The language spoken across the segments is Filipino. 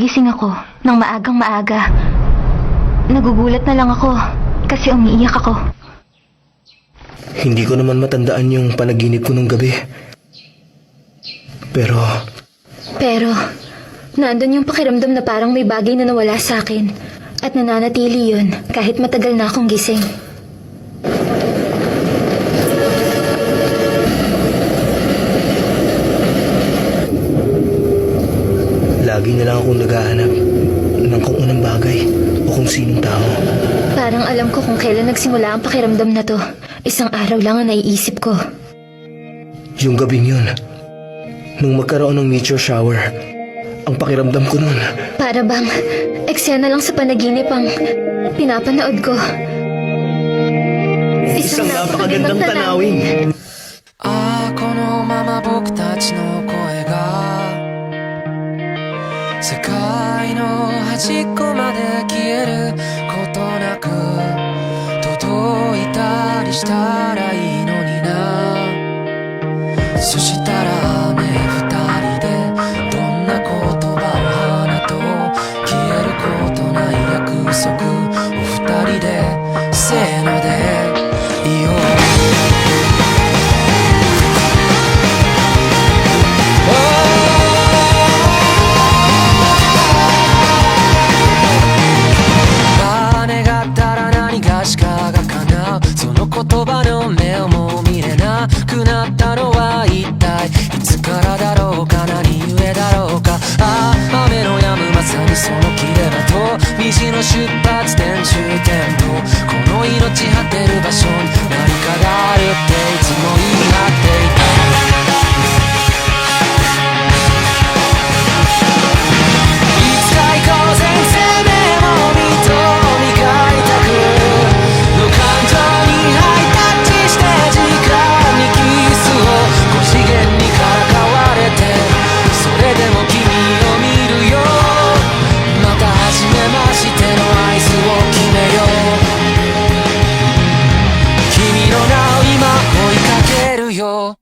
Nagising ako ng maagang maaga. Nagugulat na lang ako kasi umiiyak ako. Hindi ko naman matandaan yung panaginip ko nung gabi. Pero, nandun yung pakiramdam na parang may bagay na nawala sa akin. At nananatili yun kahit matagal na akong gising. lagi na lang akong naghahanap ng kung unang bagay o kung sinong tao. Parang alam ko kung kailan nagsimula ang pakiramdam na to. Isang araw lang ang naiisip ko. Yung gabing yun, nung magkaroon ng meteor shower, ang pakiramdam ko nun. Para bang eksena lang sa panaginip ang pinapanood ko. Isang napakagandang tanawin. このまま僕たちの声が世界の端っこまで消えることなく届いたりしたらいいのにな。そしたら雨二人でどんな言葉を放とう、消えることない約束お二人でせーのでいよう。言葉の目をも見れなくなったのは一体いつからだろうか、何故だろうか。ああ、雨の止むまさにその切れ場と虹の出発点終点のこの命果てる場所に何かがあるっていつも言い張っていた。いつか行こうぜ生命も身と磨いたくの感情にハイタッチして時間にキスを5次元にからかわれて、それでも君を見るよ。また初めましての合図を決めよう。君の名を今追いかけるよ。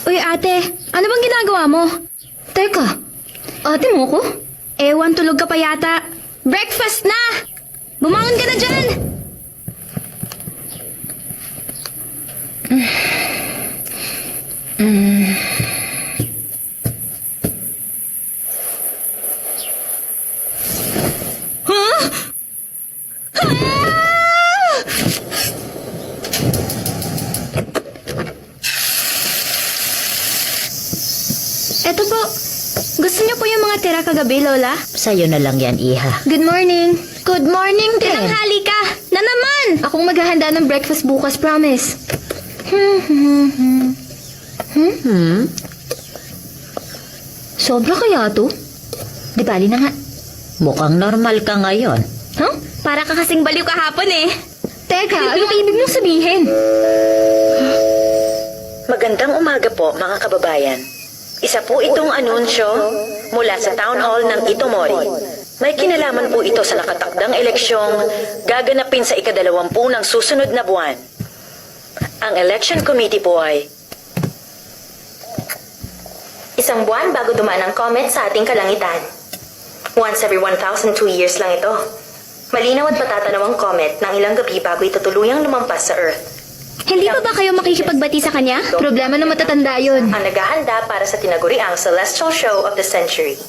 Uy, ate, ano bang ginagawa mo? Teka, ate mo ko? Ewan, tulog ka pa yata. Breakfast na! Bumangon ka na dyan! Eto po, gusto niyo po yung mga tira kagabi, Lola? Sa'yo na lang yan, Iha. Good morning. Good morning, tinanghali ka! Na naman! Akong maghahanda ng breakfast bukas, promise. Sobra kaya to? Di bali na nga. Mukhang normal ka ngayon. Huh? Para ka kasing baliw kahapon eh. Teka, ano ibig mong sabihin? Magandang umaga po, mga kababayan. Isa po itong anunsyo mula sa Town Hall ng Itomori. May kinalaman po ito sa nakatakdang eleksyong gaganapin sa ika-20 ng susunod na buwan. Ang election committee po ay isang buwan bago dumaan ang comet sa ating kalangitan. Once every 1,002 years lang ito. Malinaw at matatanaw ang comet ng ilang gabi bago ito tuluyang lumampas sa Earth. Hindi pa ba kayo makikipagbati sa kanya? Problema ng matatanda yun. Ang naghahanda para sa tinaguriang celestial show of the century.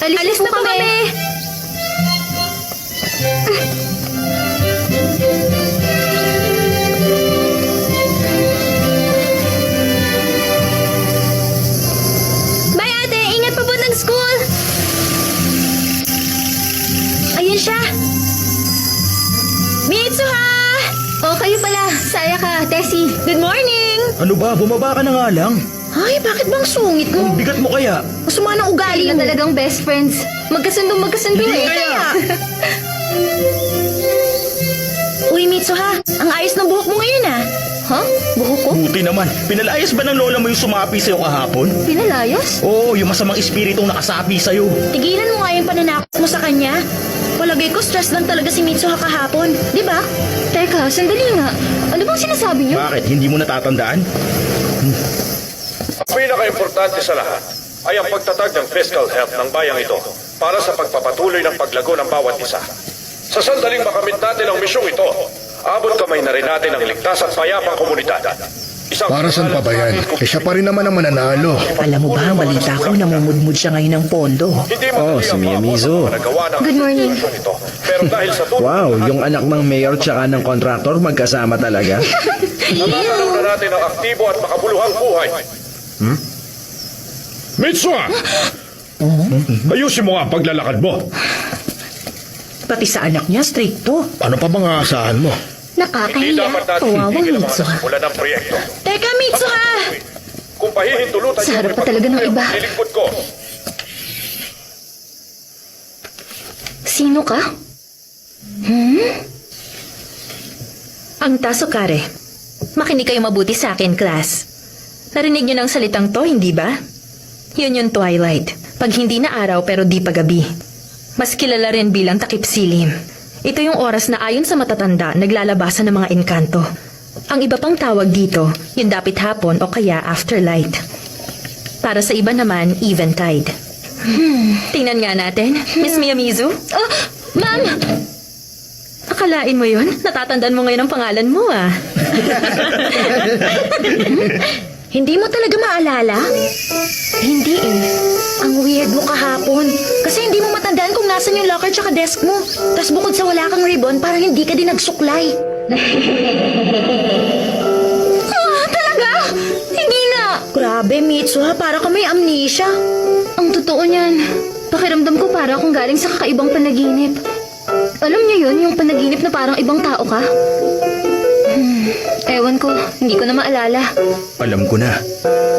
Alis na po kami! Bye, ate! Ingat pa po ng school! Ayun siya! Mitsuha! O, kayo pala. Saya ka, Tessie. Good morning! Ano ba? Bumaba ka na nga lang. Ay, bakit bang sungit mo? Ang bigat mo kaya. Masama ng ugali mo. talagang best friends. Magkasundo Hindi eh. kaya. Uy, Mitsuha. Ang ayos ng buhok mo ngayon ah. Ha? Buhok ko? Buti naman. Pinalayas ba ng lola mo yung sumapi sa'yo kahapon? Pinalayos? Oo, yung masamang espiritong nakasapi sa'yo. Tigilan mo nga yung pananakot mo sa kanya. Palagay ko stress lang talaga si Mitsuha kahapon. Di ba? Teka, sandali nga. Ano bang sinasabi niyo? Bakit? Hindi mo natatandaan? Ang pinaka-importante sa lahat ay ang pagtatag ng fiscal health ng bayang ito para sa pagpapatuloy ng paglago ng bawat isa. Sa sandaling makamit natin ang misyong ito, abot kamay na rin natin ang ligtas at payapang komunidad. Para saan pa ba yan? Siya pa rin naman ang mananalo. Alam mo ba, balita ko, namumudmud siya ngayon ng pondo. Si Miyamizo. Good morning. Pero dahil sa tulong Wow, yung anak ng mayor tsaka ng kontraktor magkasama talaga. nagkakaroon na natin ang aktibo at makabuluhang buhay. Mitsuha! Ayusin mo nga ang paglalakad mo. Pati sa anak niya, stricto. Ano pa bang aasahan mo? Hindi Nakakahiya. dapat natin Kawawang tigil ang mga Mitsuha. nasimulan ng proyekto. Teka, Mitsuha! Kung pahihintulutan Sa harap pa talaga ng iba. Nilingkod ko. Sino ka? Ang taso, Kare. Makinig kayo mabuti sa akin, class. Narinig niyo ng salitang to, hindi ba? Yun yung twilight. Pag hindi na araw pero di pa gabi. Mas kilala rin bilang takip silim. Ito yung oras na ayon sa matatanda naglalabasan ng mga engkanto. Ang iba pang tawag dito, yung dapit hapon o kaya afterlight. Para sa iba naman, eventide. Tingnan nga natin, Miss Miyamizu. Oh, ma'am! Akalain mo yun? Natatandaan mo ngayon ang pangalan mo, ah. Hindi mo talaga maalala? Hindi eh. Ang weird mo kahapon. Kasi hindi mo matandaan kung nasan yung locker tsaka desk mo. Tapos bukod sa wala kang ribbon, parang hindi ka din nagsuklay. Talaga? Hindi na. Grabe, Mitsuha. Para ka may amnesia. Ang totoo niyan. Pakiramdam ko para akong galing sa kakaibang panaginip. Alam niyo yun, yung panaginip na parang ibang tao ka? Ewan ko, hindi ko na maalala. Alam ko na.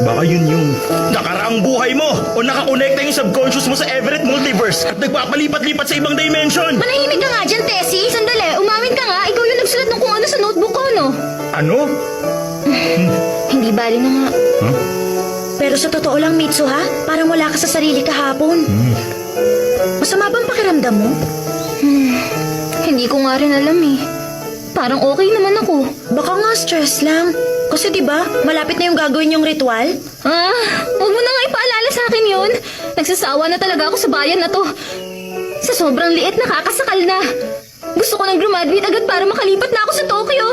Baka yun yung nakaraang buhay mo o nakakonekta yung subconscious mo sa Everett Multiverse at nagpapalipat-lipat sa ibang dimension. Manahimik ka nga dyan, Tessie. Sandali, umawin ka nga. Ikaw yung nagsulat ng kung ano sa notebook ko, no? Ano? Hindi bali na nga. Pero sa totoo lang, Mitsuha, parang wala ka sa sarili kahapon. Masama bang pakiramdam mo? Hindi ko nga rin alam eh. Parang okay naman ako. Baka nga stress lang. Kasi 'di ba, malapit na yung gagawin yung ritual? Huwag mo na nga ipaalala sa akin 'yon. Nagsasawa na talaga ako sa bayan na 'to. Sa sobrang liit, nakakasakal na. Gusto ko nang graduate agad para makalipat na ako sa Tokyo.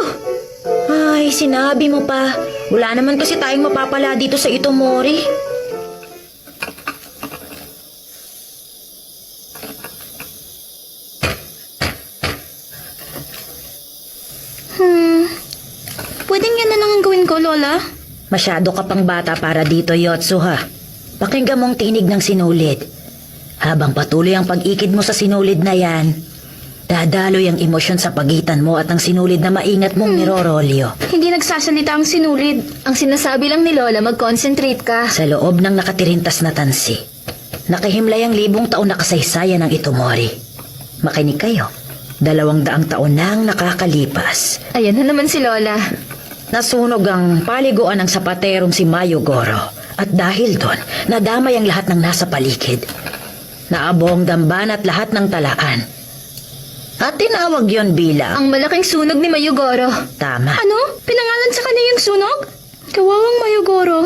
Ay, sinabi mo pa. Wala naman kasi tayong mapapala dito sa Itomori. Pwedeng yan na lang ang gawin ko, Lola. Masyado ka pang bata para dito, Yotsuha. Pakinggan mong tinig ng sinulid. Habang patuloy ang pag-ikid mo sa sinulid na yan, dadaloy ang emosyon sa pagitan mo at ang sinulid na maingat mong nirorolyo. Hindi nagsasalita ang sinulid. Ang sinasabi lang ni Lola, mag-concentrate ka. Sa loob ng nakatirintas na tansi, nakahimlay ang 1,000 taon na kasaysayan ng Itomori. Makinig kayo. 200 taon na ang nakakalipas. Ayan na naman si Lola. Nasunog ang paliguan ng sapaterong si Mayugoro. At dahil doon, nadamay ang lahat ng nasa paligid. Naabong damban at lahat ng talaan. At tinawag yon bilang... Ang malaking sunog ni Mayugoro. Tama. Ano? Pinangalan sa kanya yung sunog? Kawawang Mayugoro.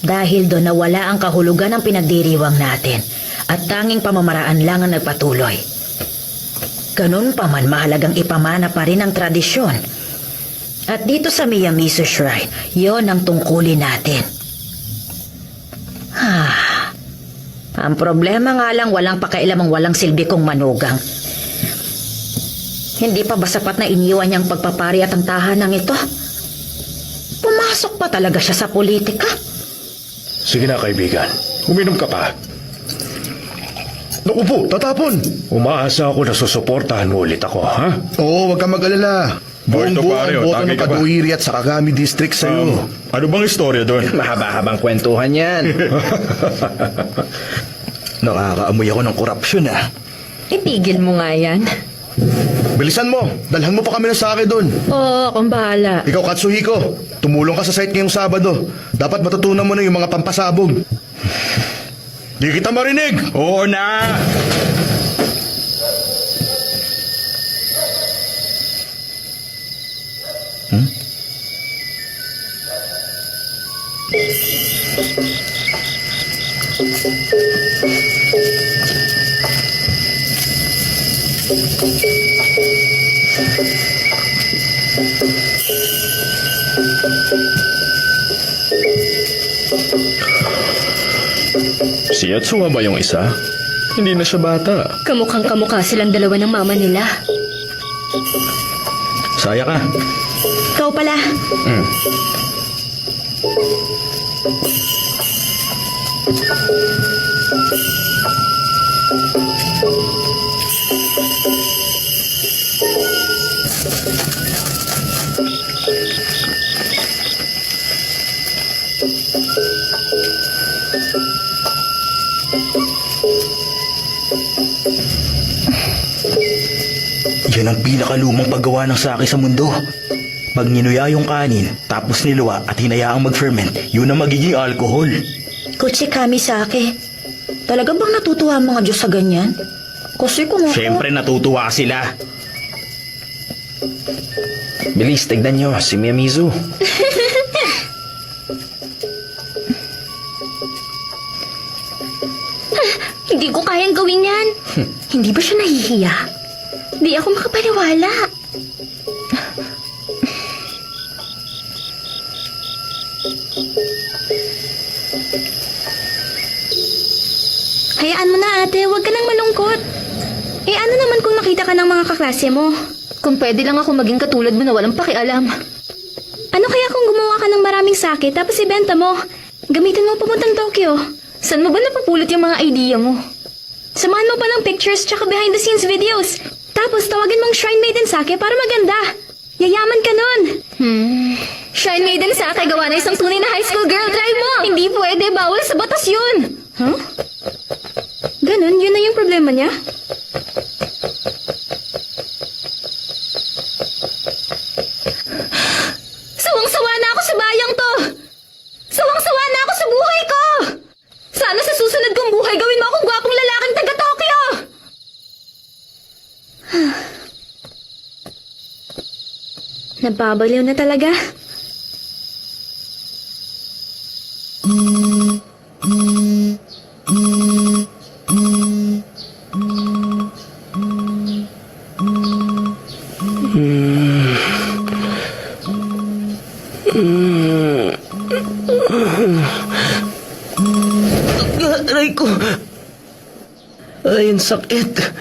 Dahil doon nawala ang kahulugan ng pinagdiriwang natin. At tanging pamamaraan lang ang nagpatuloy. Ganun pa man, mahalagang ipamana pa rin ang tradisyon. At dito sa Miyamizu Shrine, yon ang tungkulin natin. Ang problema nga lang walang pakailamang walang silbi kong manugang. Hindi pa ba sapat na iniwan niyang pagpapari at ang tahanang ito? Pumasok pa talaga siya sa politika. Sige na, kaibigan. Uminom ka pa. Naku po, tatapon. Umaasa ako na susuportahan mo ulit ako, ha? Oo, wag kang mag-alala. Buong Ito, buo pare, ang oh, boto tagay ng ka ba? Kaduhiri at sa Kagami District sa'yo. Ano bang istorya doon? Mahaba-habang kwentuhan yan. Nakakaamoy ako ng korupsyon ah. Itigil mo nga yan. Bilisan mo, dalhan mo pa kami ng sake doon. Oo, akong bahala. Ikaw, Katsuhiko, tumulong ka sa site ngayong Sabado. Dapat matutunan mo na yung mga pampasabog. Di kita marinig! Oo na! Si Yatsuha ba yung isa? Hindi na siya bata. Kamukhang kamukha silang dalawa ng mama nila. Saya ka. Ikaw pala. Yan ang pinakalumang paggawa ng sake sa mundo. Pag ninuya yung kanin, tapos niluwa at hinayaang mag-ferment, yun ang magiging alcohol. Kutsikami sake. Talaga bang natutuwa ang mga Diyos sa ganyan? Kasi kung ako... Siyempre natutuwa sila. Bilis, tignan nyo, si Miyamizu. Hindi ko kayang gawin yan. Hindi ba siya nahihiya? Di ako makapaniwala. Hayaan mo na ate, huwag ka nang malungkot. Eh ano naman kung nakita ka ng mga kaklase mo? Kung pwede lang ako maging katulad mo na walang pakialam. Ano kaya kung gumawa ka ng maraming sake tapos ibenta mo? Gamitin mo papuntang Tokyo. Saan mo ba napupulot yung mga idea mo? Samahan mo pa ng pictures tsaka behind the scenes videos. Tapos tawagin mong Shrine Maiden Sake para maganda. Yayaman ka nun. Shrine Maiden Sake gawa na isang tunay na high school girl drive mo. Hindi pwede, bawal sa batas yun. Huh? Ganun, yun na yung problema niya? Sawang-sawa na ako sa bayang to. Sawang-sawa na ako sa buhay ko. Sana sa susunod kong buhay gawin mo akong gwapong lalaking taga-Tokyo. Nababaliw na talaga. Aray ko. Ay, ang sakit.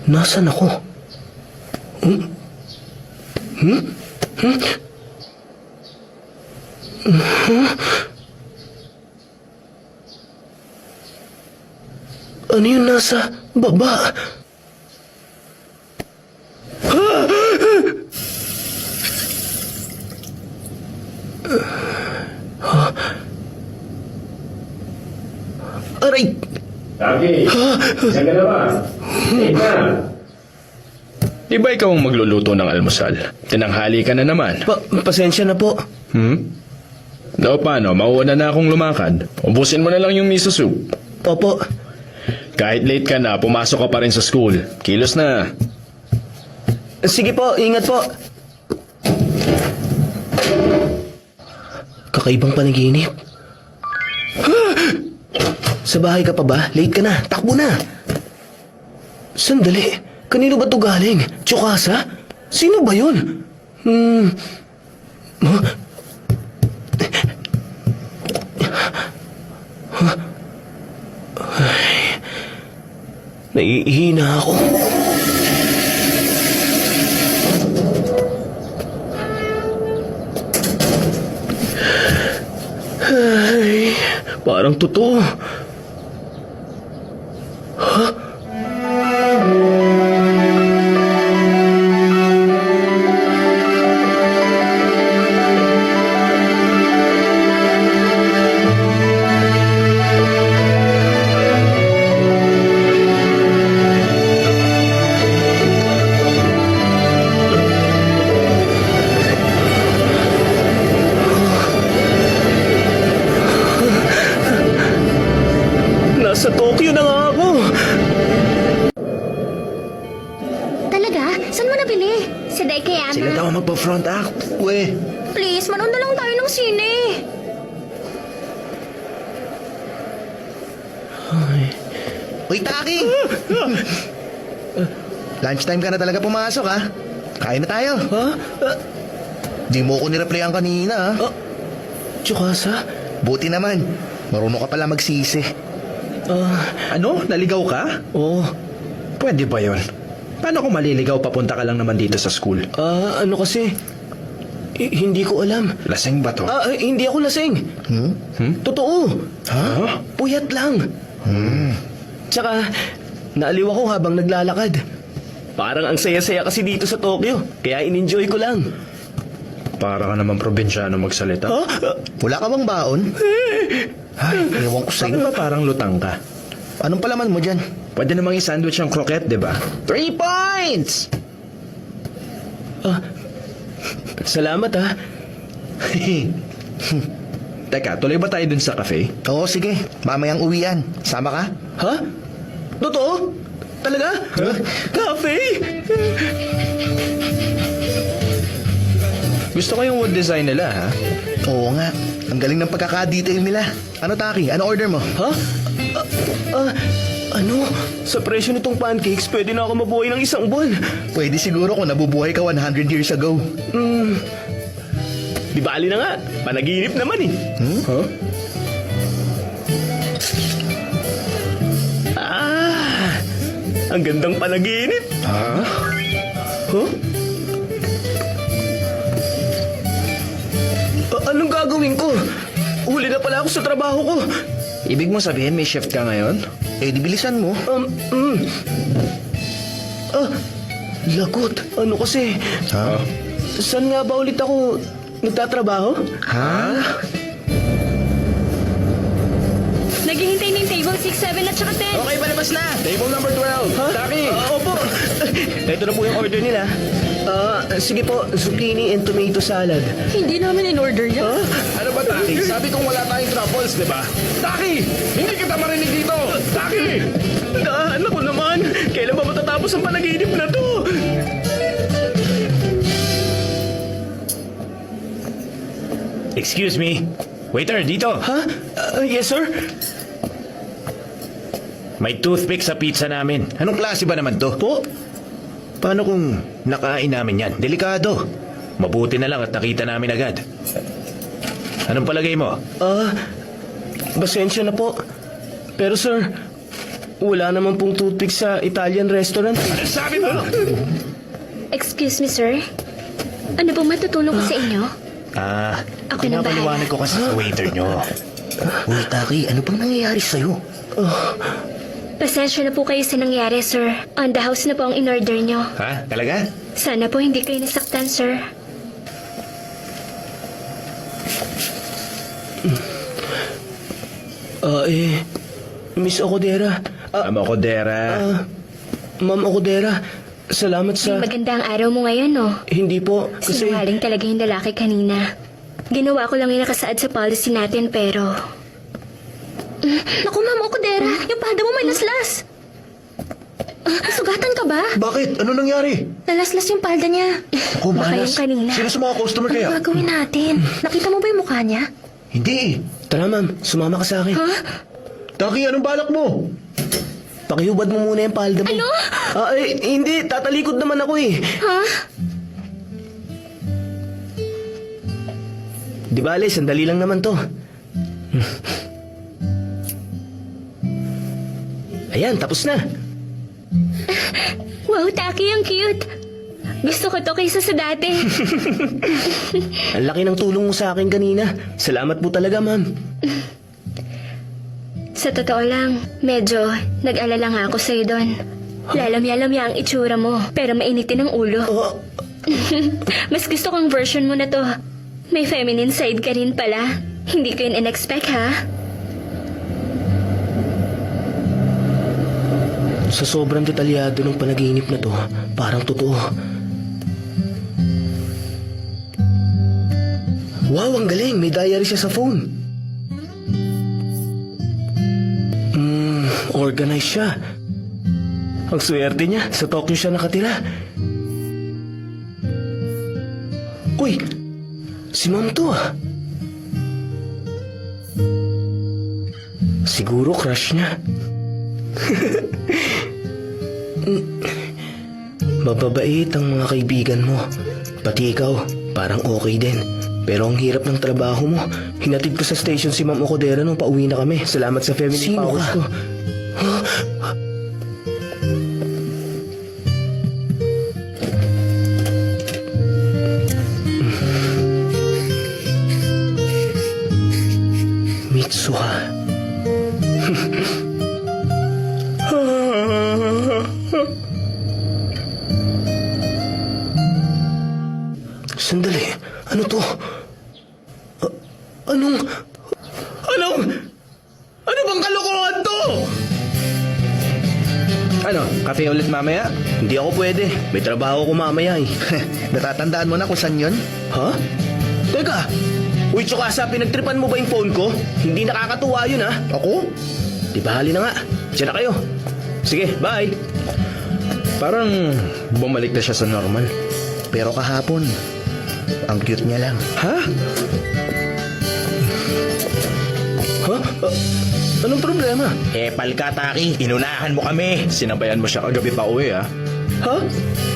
Nasaan ako? Ano yung nasa baba? Aray! Taki, saan ka na ba? Di ba ikaw ang magluluto ng almusal? Tinanghali ka na naman. Pasensya na po. O paano, mauuna na akong lumakad. Ubusin mo na lang yung miso soup. Opo. Kahit late ka na, pumasok ka pa rin sa school. Kilos na. Sige po, ingat po. Kakaibang panaginip. Sa bahay ka pa ba? Late ka na. Takbo na. Sandali. Kanino ba to galing? Tsukasa? Sino ba yun? Naiihina ako. Ay, parang totoo. Nasa Tokyo na nga ako. Talaga? Saan mo nabili? Sa Daikayama. Sila daw magpa-front act. We, Please, manood na lang tayo ng sine. Uy, Taki! Lunchtime ka na talaga pumasok, ha? Kain na tayo. Ha? Di mo ko nireplyan kanina, ha? Tsukasa? Buti naman. Marunong ka pala magsisi. Ano? Naligaw ka? Oo. Pwede ba yon? Paano kung maliligaw papunta ka lang naman dito sa school? Ano kasi? Hindi ko alam. Lasing ba to? Hindi ako lasing. Totoo. Ha? Puyat lang. Tsaka, naaliw ako habang naglalakad. Parang ang saya-saya kasi dito sa Tokyo. Kaya in-enjoy ko lang. Para ka naman probinsyano magsalita. Wala ka bang baon? Ay, ewan ko Sa'yo sa'yo. ba parang lutang ka? Anong palaman mo dyan? Pwede namang i-sandwich ang croquette, di ba? 3 points! Salamat ha. Teka, tuloy ba tayo dun sa cafe? Oo, sige. Mamayang uwian. Sama ka? Ha? Totoo? Talaga? Cafe? Gusto ko yung wood design nila, ha? Oo nga. Ang galing ng pagkaka-detail nila. Ano, Taki? Ano order mo? Ha? Ano? Sa presyo nitong pancakes, pwede na ako mabuhay ng isang buwan. Pwede siguro kung nabubuhay ka 100 years ago. Di bali na nga. Panaginip naman eh. Huh? Ang gandang panaginip. Ha? Huh? Anong gagawin ko? Huli na pala ako sa trabaho ko. Ibig mo sabihin may shift ka ngayon? Eh, di bilisan mo. Lagot. Ano kasi? Ha? Saan nga ba ulit ako nagtatrabaho? Ha? Naghihintay na yung table 6, 7 at saka 10. Okay, palabas na. Table number 12. Ha? Taki. Opo. Ito na po yung order nila. Sige po, zucchini and tomato salad. Hindi namin in-order yan. Ano ba, Taki? Sabi kong wala tayong truffles, di ba? Taki! Hindi kita marinig dito! Taki! Ano ko naman? Kailan ba matatapos ang panaginip na to? Excuse me. Waiter, dito. Ha? Yes, sir? May toothpick sa pizza namin. Anong klase ba naman to? Po? Paano kung nakain namin yan? Delikado. Mabuti na lang at nakita namin agad. Anong palagay mo? Pasensya na po. Pero sir, wala naman pong toothpick sa Italian restaurant. Sabi mo! Excuse me, sir. Ano bang matutulong ko sa inyo? Ako na pinapaliwanag ko kasi sa waiter nyo. Uy, Taki, ano bang nangyayari sa'yo? Pasensya na po kayo sa nangyari, sir. On the house na po ang in-order nyo. Ha? Talaga? Sana po hindi kayo nasaktan, sir. Miss Ocodera. Ma'am Ocodera. Ma'am Ocodera, salamat sa... Maganda ang araw mo ngayon, no? Hindi po, kasi... Sinungaling talaga yung lalaki kanina. Ginawa ko lang yung nakasaad sa policy natin, pero... Naku, Ma'am Ocodera, yung palda mo may laslas. Sugatan ka ba? Bakit? Ano nangyari? Nalaslas yung palda niya. Ako, Baka malas. yung kanina. Sino sa mga customer kaya? Ano gagawin natin? Nakita mo ba yung mukha niya? Hindi. Tara ma'am, sumama ka sa akin. Ha? Taki, anong balak mo? Pakihubad mo muna yung palda mo. Ano? Hindi, tatalikod naman ako eh. Ha? Di bale, sandali lang naman to. Ayan, tapos na. Wow, Taki, ang cute. Gusto ko to kaysa sa dati. Ang laki ng tulong mo sa akin kanina. Salamat po talaga, ma'am. Sa totoo lang, medyo nag-alala nga ako sa'yo doon. Lalamya-lamya ang itsura mo, pero mainitin ang ulo. Mas gusto kong version mo na to. May feminine side ka rin pala. Hindi ko yun in-expect, ha? Sa sobrang detalyado ng panaginip na to, parang totoo. Wow, ang galing! May diary siya sa phone. Organized siya. Ang swerte niya, sa Tokyo siya nakatira. Uy, si Ma'am to ah. Siguro crush niya. Mababait ang mga kaibigan mo. Pati ikaw, parang okay din. Pero ang hirap ng trabaho mo. Hinatid ko sa station si Ma'am Okodera nung pauwi na kami. Salamat sa family powers ko. Mitsuha. Sandali, ano to? Anong bang kalokohan to? Ano, kafe ulit mamaya? Hindi ako pwede. May trabaho ko mamaya eh. Natatandaan mo na kung saan yun? Ha? Teka! Uy, Tsukasa, pinagtripan mo ba yung phone ko? Hindi nakakatuwa yun, ha? Ako? Di bahali na nga. Diyan na kayo. Sige, bye! Parang bumalik na siya sa normal. Pero kahapon, ang cute niya lang. Ha? Ha? Anong problema? Epal ka, Taki. Inunahan mo kami. Sinabayan mo siya kagabi pa uwi, ah. Ha?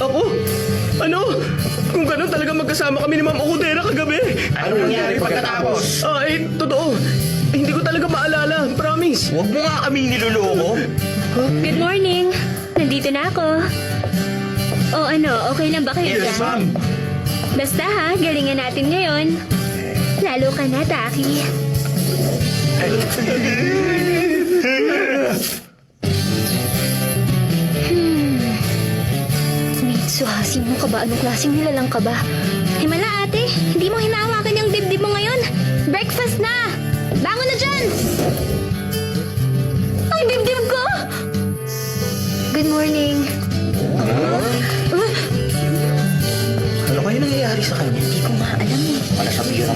Ako? Ano? Kung ganun talaga magkasama kami ni Ma'am Okodera kagabi. Ano nangyari pagkatapos? Totoo. Hindi ko talaga maalala. Promise. Huwag mo nga kaming niloloko. Good morning. Nandito na ako. O ano, okay lang ba kayo dyan? Basta ha, galingan natin ngayon. Lalo ka na, Taki. Mitsuha, sino ka ba? Anong klaseng nilalang ka ba? Himala ate, hindi mo hinahawakan yung dibdib mo ngayon. Breakfast na! Bangon na dyan! Ang dibdib ko! Good morning. Ano kaya nangyayari sa kanya? Hindi ko nga alam eh.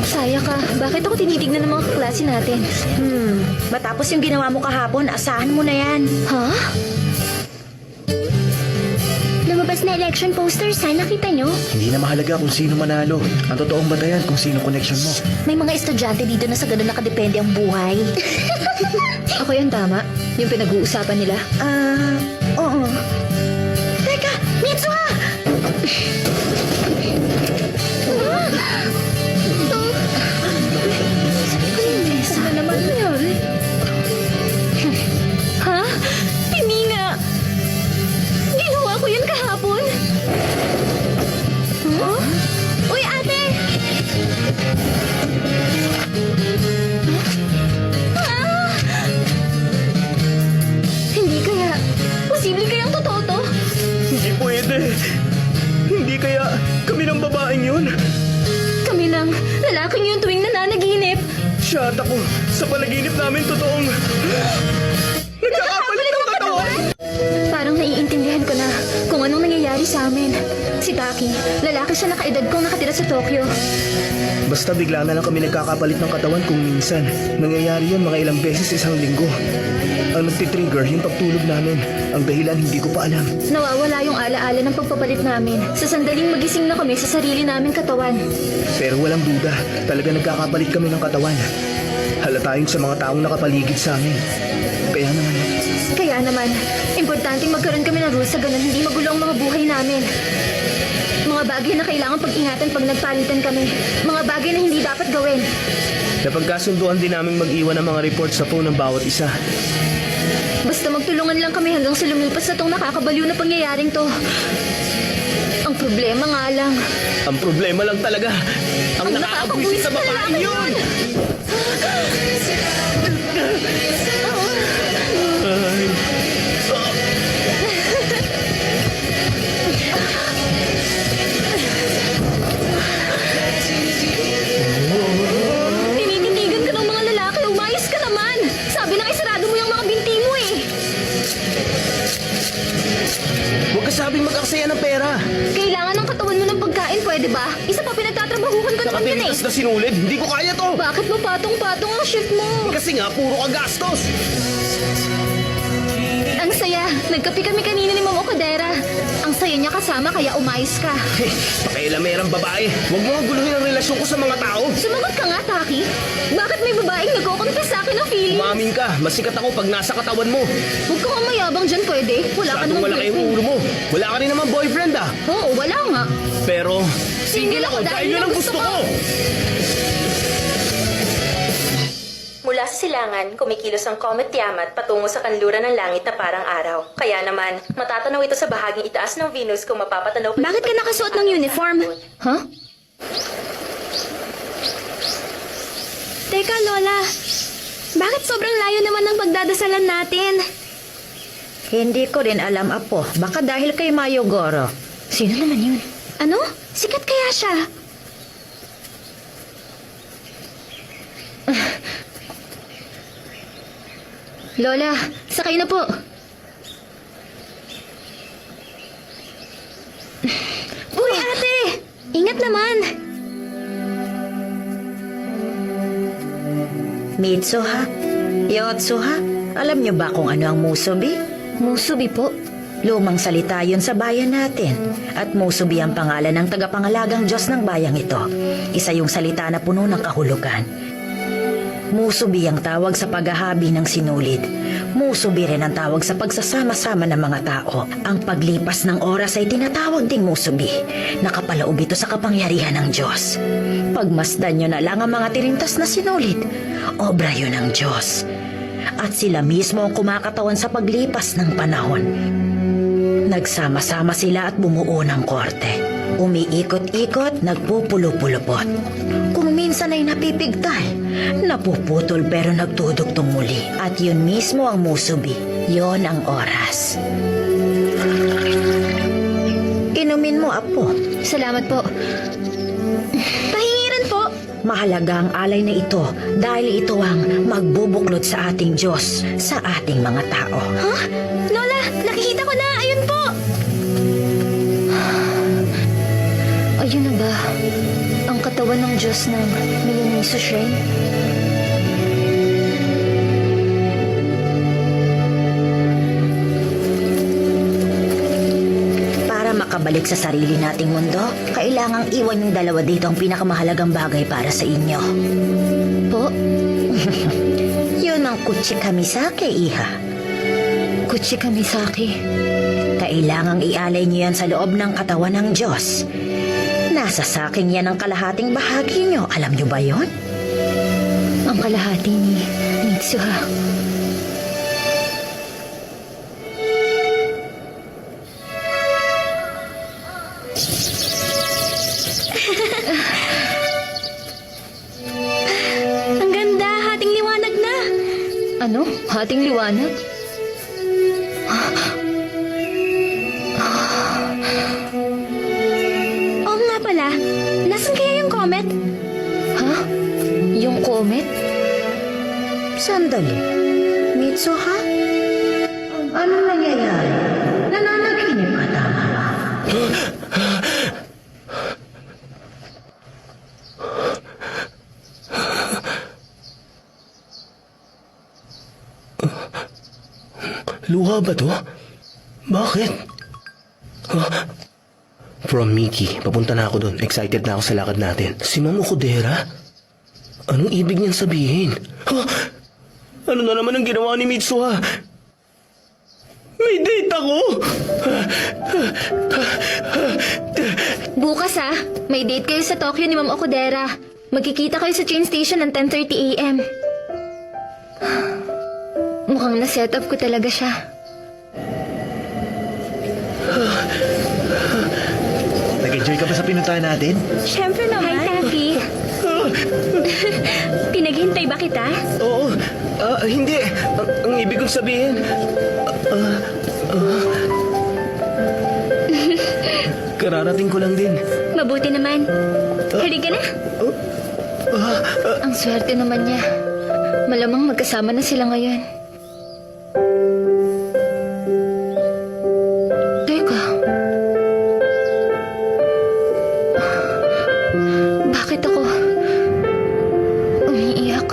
Saya ka. Bakit ako tinitignan ng mga kaklase natin? Matapos yung ginawa mo kahapon, asahan mo na yan. Ha? Lumabas na election posters, ha? Nakita nyo? Hindi na mahalaga kung sino manalo. Ang totoong batayan kung sino connection mo. May mga estudyante dito na sa ganun nakadepende ang buhay. Ako yung tama? Yung pinag-uusapan nila? Oo. Teka! Mitsuha! Ano naman yun? Ha? Hindi nga! Ginawa ko yun kahapon! Huh? Uy, ate! Ah! Hindi kaya... Posible kayang totoo to? Hindi pwede. Hindi kaya kami ng babaeng yun. Kami ng lalaking yung tuwing nananaginip. Shut ako. Sa panaginip namin totoong... Nagkakapalit ang katawan! Parang naiintindihan ko na kung anong nangyayari sa amin. Si Taki, lalaki siya na kaedad kong nakatira sa Tokyo. Basta bigla na lang kami nagkakapalit ng katawan kung minsan. Nangyayari yun mga ilang beses isang linggo. Ang nagtitrigger yung pagtulog namin. Ang dahilan hindi ko pa alam. Nawawala yung alaala ng pagpapalit namin. Sa sandaling magising na kami sa sarili naming katawan. Pero walang duda, talaga nagkakapalit kami ng katawan. Halata yun sa mga taong nakapaligid sa amin. Kaya naman, importanteng magkaroon kami ng rules sa ganun hindi magulo ang mga buhay namin. Mga bagay na kailangan pag-ingatan pag nagpalitan kami. Mga bagay na hindi dapat gawin. Napagkasunduan din namin mag-iwan ng mga report sa phone ng bawat isa. Basta magtulungan lang kami hanggang sa lumipas na tong nakakabaliw na pangyayaring to. Ang problema nga lang, Ang problema lang talaga, ang nakakabwisit sa babaeng yun! tinititigan ka ng mga lalaki, umayos ka naman. Sabi na isarado mo yung mga binti mo eh. Huwag ka sabing mag-aksaya ng pera. Kailangan ng katawan mo ng pagkain, pwede ba? Isa pa pinagtatrabahuhan ko naman yun eh. Nakapilitas na sinulid, hindi ko kaya to. Bakit mo patong-patong ang shift mo? Kasi nga, puro ka gastos. Ang saya. Nagkapi kami kanina ni Ma'am Okudera. Ang saya niya kasama kaya umayos ka. Pakialamerang babae. Huwag mo nga guluhin ang relasyon ko sa mga tao. Sumagot ka nga, Taki. Bakit may babaeng nagko-confess sa akin ng feelings? Umamin ka, masikat ako pag nasa katawan mo. Huwag ka nga mayabang dyan, pwede? Wala ka Masyadong namang malaki yung boyfriend. ulo mo. Wala ka rin naman boyfriend ah. Oo, wala nga. Pero, Single ako dahil yun ang lang gusto gusto ko. Mula sa silangan, kumikilos ang Comet Tiamat patungo sa kanluran ng langit na parang araw. Kaya naman, matatanaw ito sa bahaging itaas ng Venus kung mapapatanaw... Bakit ka nakasuot ng uniform? Huh? Teka, Lola. Bakit sobrang layo naman ng pagdadasalan natin? Hindi ko rin alam, Apo. Baka dahil kay Mayogoro. Sino naman yun? Ano? Sikat kaya siya? Lola, sakay na po. Uy, ate! Ingat naman! Mitsuha? Yotsuha? Alam niyo ba kung ano ang musubi? Musubi po. Lumang salita yun sa bayan natin. At musubi ang pangalan ng tagapangalagang Diyos ng bayang ito. Isa yung salita na puno ng kahulugan. Musubi ang tawag sa paghahabi ng sinulid. Musubi rin ang tawag sa pagsasama-sama ng mga tao. Ang paglipas ng oras ay tinatawag ding musubi. Nakapaloob ito sa kapangyarihan ng Diyos. Pagmasdan nyo na lang ang mga tirintas na sinulid. Obra yun ng Diyos. At sila mismo ang kumakatawan sa paglipas ng panahon. Nagsama-sama sila at bumuo ng korte. Umiikot-ikot, nagpupulo-pulupot. Kung minsan ay napipigtal, napuputol pero nagdudugtong muli. At yun mismo ang musubi. Yon ang oras. Inumin mo, Apo. Salamat po. Pahingiran po. Mahalaga ang alay na ito dahil ito ang magbubuklod sa ating Diyos, sa ating mga tao. Huh? Lola, nakikita ko na. Ayun po. Ayun na ba? Ang katawan ng Diyos ng Milaniso Shrine? Para makabalik sa sarili nating mundo, kailangang iwan yung dalawa dito ang pinakamahalagang bagay para sa inyo. Po? Yun ang kutsi kamisake, Iha. Kutsi Kamisaki. Kailangang ialay niyo yan sa loob ng katawan ng Diyos. Nasa saking yan ang kalahating bahagi niyo. Alam niyo ba yon? Ang kalahati ni Mitsuha. Ang ganda! Hating liwanag na! Ano? Hating liwanag? Oo nga pala. Nasaan kaya yung comet? Ha? Yung comet? Sandali. Mitsuha? Ano nangyayari? Nananaginip ka tama ba? Luha ba to? Bakit? From Mickey, papunta na ako doon. Excited na ako sa lakad natin. Si Ma'am Okudera? Anong ibig niyang sabihin? Ano na naman ang ginawa ni Mitsuha? May date ako! Bukas may date kayo sa Tokyo ni Ma'am Okudera. Magkikita kayo sa train station ng 10:30 a.m. Mukhang na-set up ko talaga siya. Nag-enjoy ka ba sa pinuntahan natin? Siyempre naman. Hi, Taki. Pinaghintay ba kita? Oo. Hindi. Ang ibig kong sabihin... kararating ko lang din. Mabuti naman. Halika na. Ang swerte naman niya. Malamang magkasama na sila ngayon. Teka. Bakit ako umiiyak?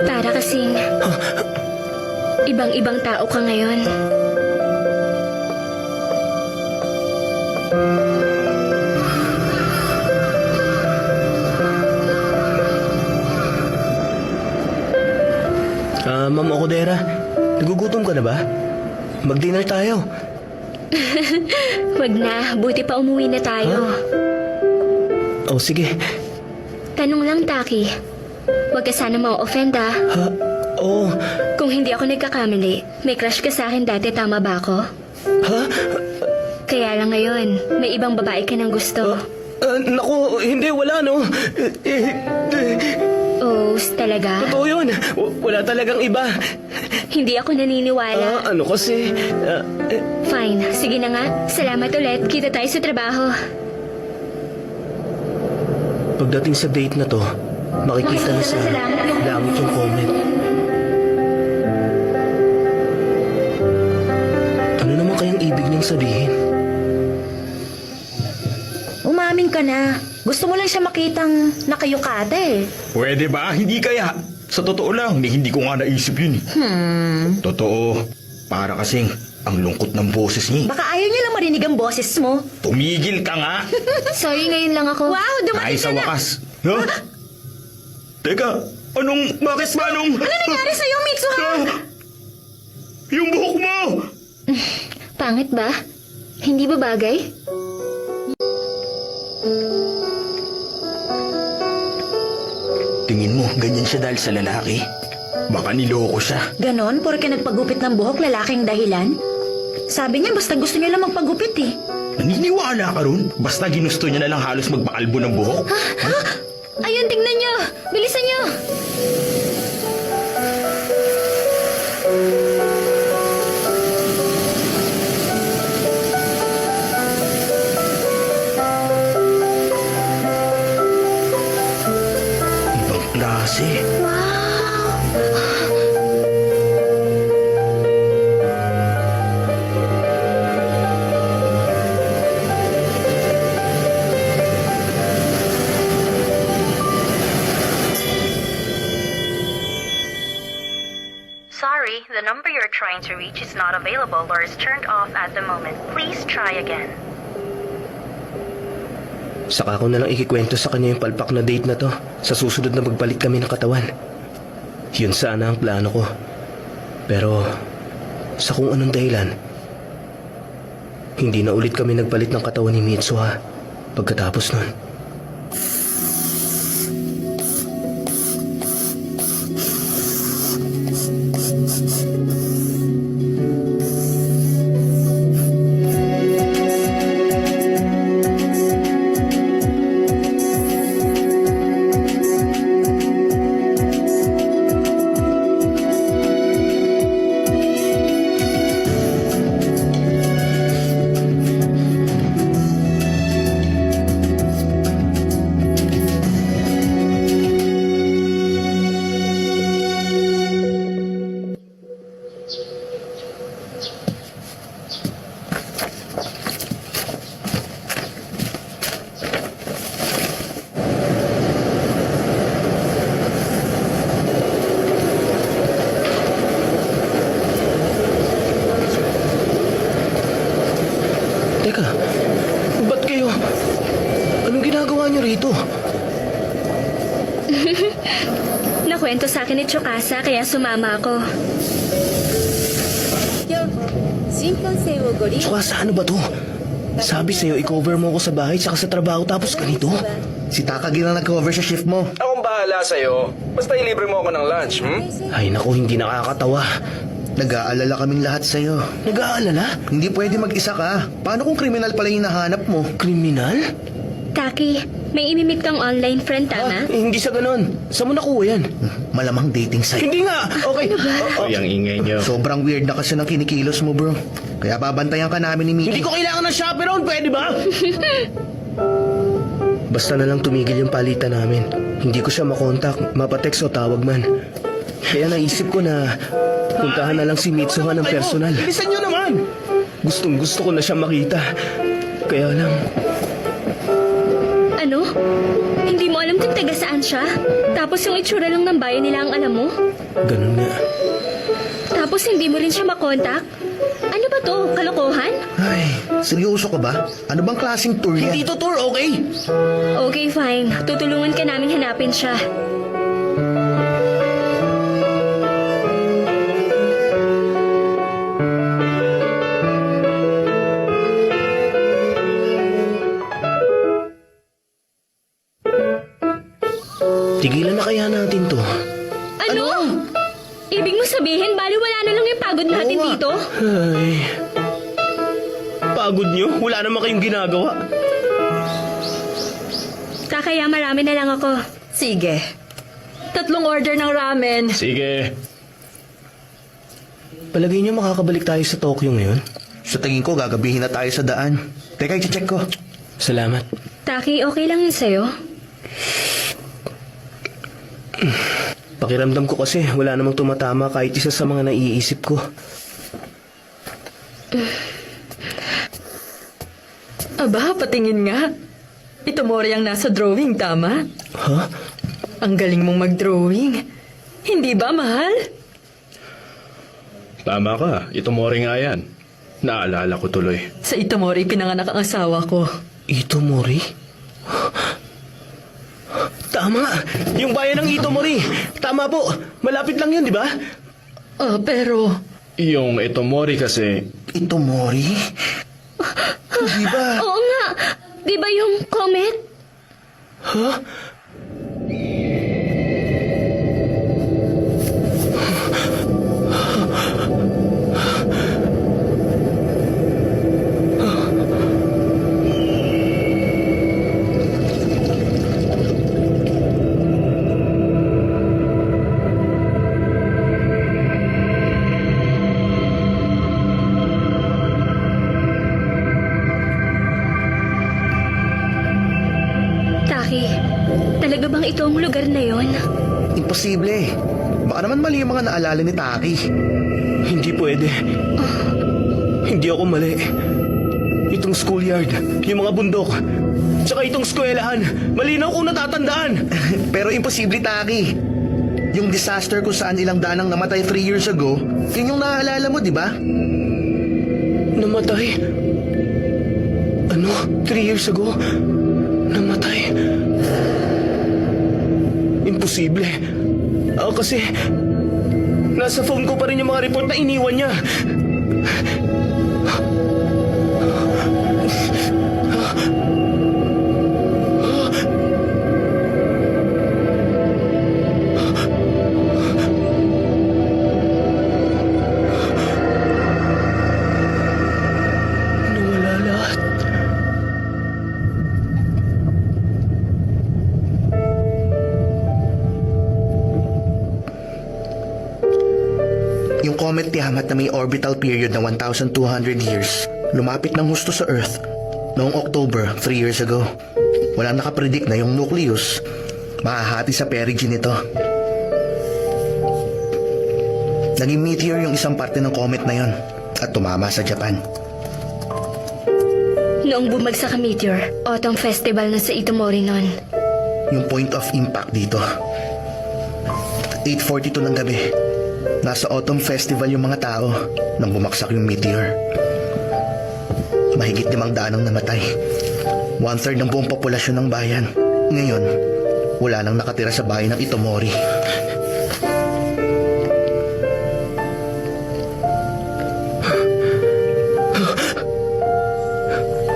Para kasing ibang-ibang tao ka ngayon. Ma'am Okudera, nagugutom ka na ba? Mag-dinner tayo. Wag na, buti pa umuwi na tayo. Oh, sige. Tanong lang, Taki. Wag ka sana ma-offend, ah. Ha? Oo. Kung hindi ako nagkakamali, may crush ka sa akin dati, tama ba ako? Ha? Kaya lang ngayon, may ibang babae ka ng gusto. Naku, hindi, wala, no? Oh, talaga? Totoo yun. Wala talagang iba. Hindi ako naniniwala. Ano kasi... Fine, sige na nga. Salamat ulit. Kita tayo sa trabaho. Pagdating sa date na to, makikita na sa langit yung comment. Ano naman kayang ibig niyang sabihin? Umamin ka na. Gusto mo lang siya makitang nakayukata eh. Pwede ba? Hindi kaya. Sa totoo lang, hindi ko nga naisip yun. Totoo. Para kasing ang lungkot ng boses niya. Baka ayaw niya lang marinig ang boses mo. Tumigil ka nga. Sorry, ngayon lang ako. Wow, Ay, dumating sa ka na. wakas. No? Teka, bakit ba nung... Ano nangyari sa'yo, Mitsuha? Yung buhok mo! Pangit ba? Hindi ba bagay? Tingin mo, ganyan siya dahil sa lalaki? Baka niloko siya. Ganon, porke nagpagupit ng buhok lalaking dahilan? Sabi niya basta gusto niya lang magpagupit eh. Naniniwala ka ron? Basta ginusto niya na lang halos magbakalbo ng buhok? Ayun, tingnan niyo! Bilisan niyo! Ibang klase. Sorry, the number you're trying to reach is not available or is turned off at the moment. Please try again. Saka ko na lang ikikwento sa kanya yung palpak na date na to sa susunod na magbalik kami ng katawan. Yun sana ang plano ko. Pero sa kung anong dahilan, hindi na ulit kami nagpalit ng katawan ni Mitsuha pagkatapos nun. Nakwento sa akin ni Tsukasa kaya sumama ako. Tsukasa, ano ba to? Sabi sa'yo, i-cover mo ako sa bahay tsaka sa trabaho tapos ganito? Si Takagi na nag-cover sa shift mo. Akong bahala sa'yo. Basta ilibre mo ako ng lunch, Ay naku, hindi nakakatawa. Nag-aalala kaming lahat sa'yo. Nag-aalala? Hindi pwede mag-isa ka. Paano kung kriminal pala yung hinahanap mo? Kriminal? Taki, may imimit kang online friend, tama? Hindi sa ganon. Saan mo nakuha yan? Malamang dating site. Hindi nga! Okay. Hoy, ang ingay niyo. Sobrang weird na kasi ng kinikilos mo, bro. Kaya babantayan ka namin ni Hindi Mickey. ko kailangan ng chaperone, pwede ba? Basta na lang tumigil yung palitan namin. Hindi ko siya makontak, mapatext o tawag man. Kaya naisip ko na puntahan na lang si Mitsuha ng personal. Bilisan nyo naman! Gustong gusto ko na siya makita. Kaya lang, Ano? Hindi mo alam kung taga saan siya? Tapos yung itsura lang ng bayan nila ang alam mo? ganun nga. Tapos hindi mo rin siya makontak? Ano ba to? Kalokohan? Ay, seryoso ka ba? Ano bang klaseng tour yan? Hindi to tour, okay? Okay, fine. Tutulungan ka namin hanapin siya. Tigilan na kaya natin to. Ano? Ibig mo sabihin, bali wala na lang yung pagod natin Oo nga. dito? Ay. Pagod nyo? Wala naman kayong ginagawa. Kakaya marami na lang ako. Sige. 3 order ng ramen. Sige. Palagay nyo makakabalik tayo sa Tokyo ngayon? Sa tingin ko, gagabihin na tayo sa daan. Teka, i-check ko. Salamat. Taki, okay lang yun sa'yo? Pakiramdam ko kasi wala namang tumatama kahit isa sa mga naiisip ko. Aba, patingin nga. Ito mo ang nasa drawing, tama? Ha? Ang galing mong mag-drawing. Hindi ba, mahal? Tama ka. Itomori nga yan. Naalala ko tuloy. Sa Itomori pinanganak ang asawa ko. Itomori? Tama! Yung bayan ng Itomori! Tama po! Malapit lang yun, di ba? Pero... Yung Itomori kasi... Itomori? Di ba? Oo nga! Di ba yung comet? Taki, talaga bang ito ang lugar na yon? Imposible. Baka naman mali yung mga naalala ni Taki. Hindi pwede. Hindi ako mali. Itong schoolyard, yung mga bundok, tsaka itong eskwelahan, malinaw kong natatandaan. Pero imposible, Taki. Yung disaster kung saan ilang daanang namatay 3 years ago, yun yung naaalala mo, di ba? Namatay? Ano? 3 years ago? Namatay? Imposible. Kasi nasa phone ko pa rin yung mga report na iniwan niya. Nawala lahat. Yung comet Tiamat na may orbital period na 1,200 years, lumapit ng husto sa Earth noong October 3 years ago. Walang nakapredict na yung nucleus mahahati sa perigee nito. Naging meteor yung isang parte ng comet na yon at tumama sa Japan. Noong bumagsak ang meteor, Autumn Festival na sa Itomori noon. Yung point of impact dito. 8:42 ng gabi. Nasa Autumn Festival yung mga tao nang bumaksak yung meteor. Mahigit 500 ang namatay. 1/3 ng buong populasyon ng bayan. Ngayon, wala nang nakatira sa bahay ng Itomori.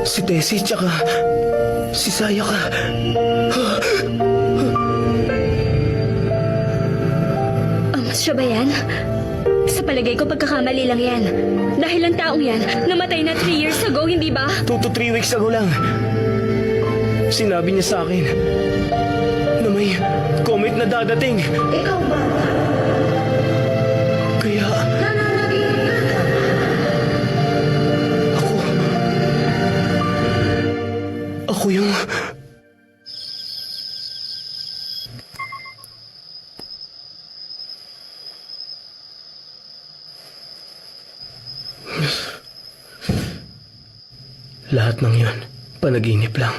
Si Tessie tsaka si Sayaka. Siya ba yan? Sa palagay ko pagkakamali lang yan. Dahil ang taong yan, namatay na 3 years ago, hindi ba? 2 to 3 weeks ago lang. Sinabi niya sa akin na may comet na dadating. Ikaw ba? Kaya ako yung... Lahat ng yon, panaginip lang.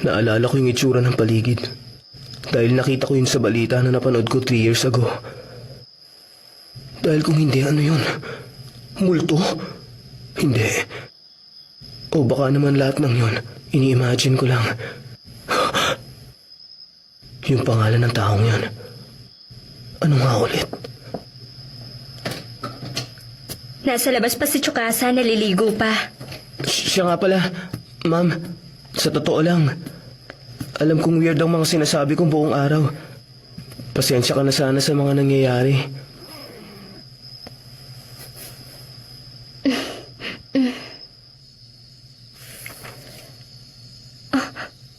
Naalala ko yung itsura ng paligid. Dahil nakita ko yun sa balita na napanood ko 3 years ago. Dahil kung hindi, ano yun? Multo? Hindi. O baka naman lahat ng yon, ini-imagine ko lang. Yung pangalan ng taong yon. Ano nga ulit? Nasa labas pa si Tsukasa, naliligo pa. Siya nga pala, ma'am, sa totoo lang, alam kong weird ang mga sinasabi kong buong araw. Pasensya ka na sana sa mga nangyayari.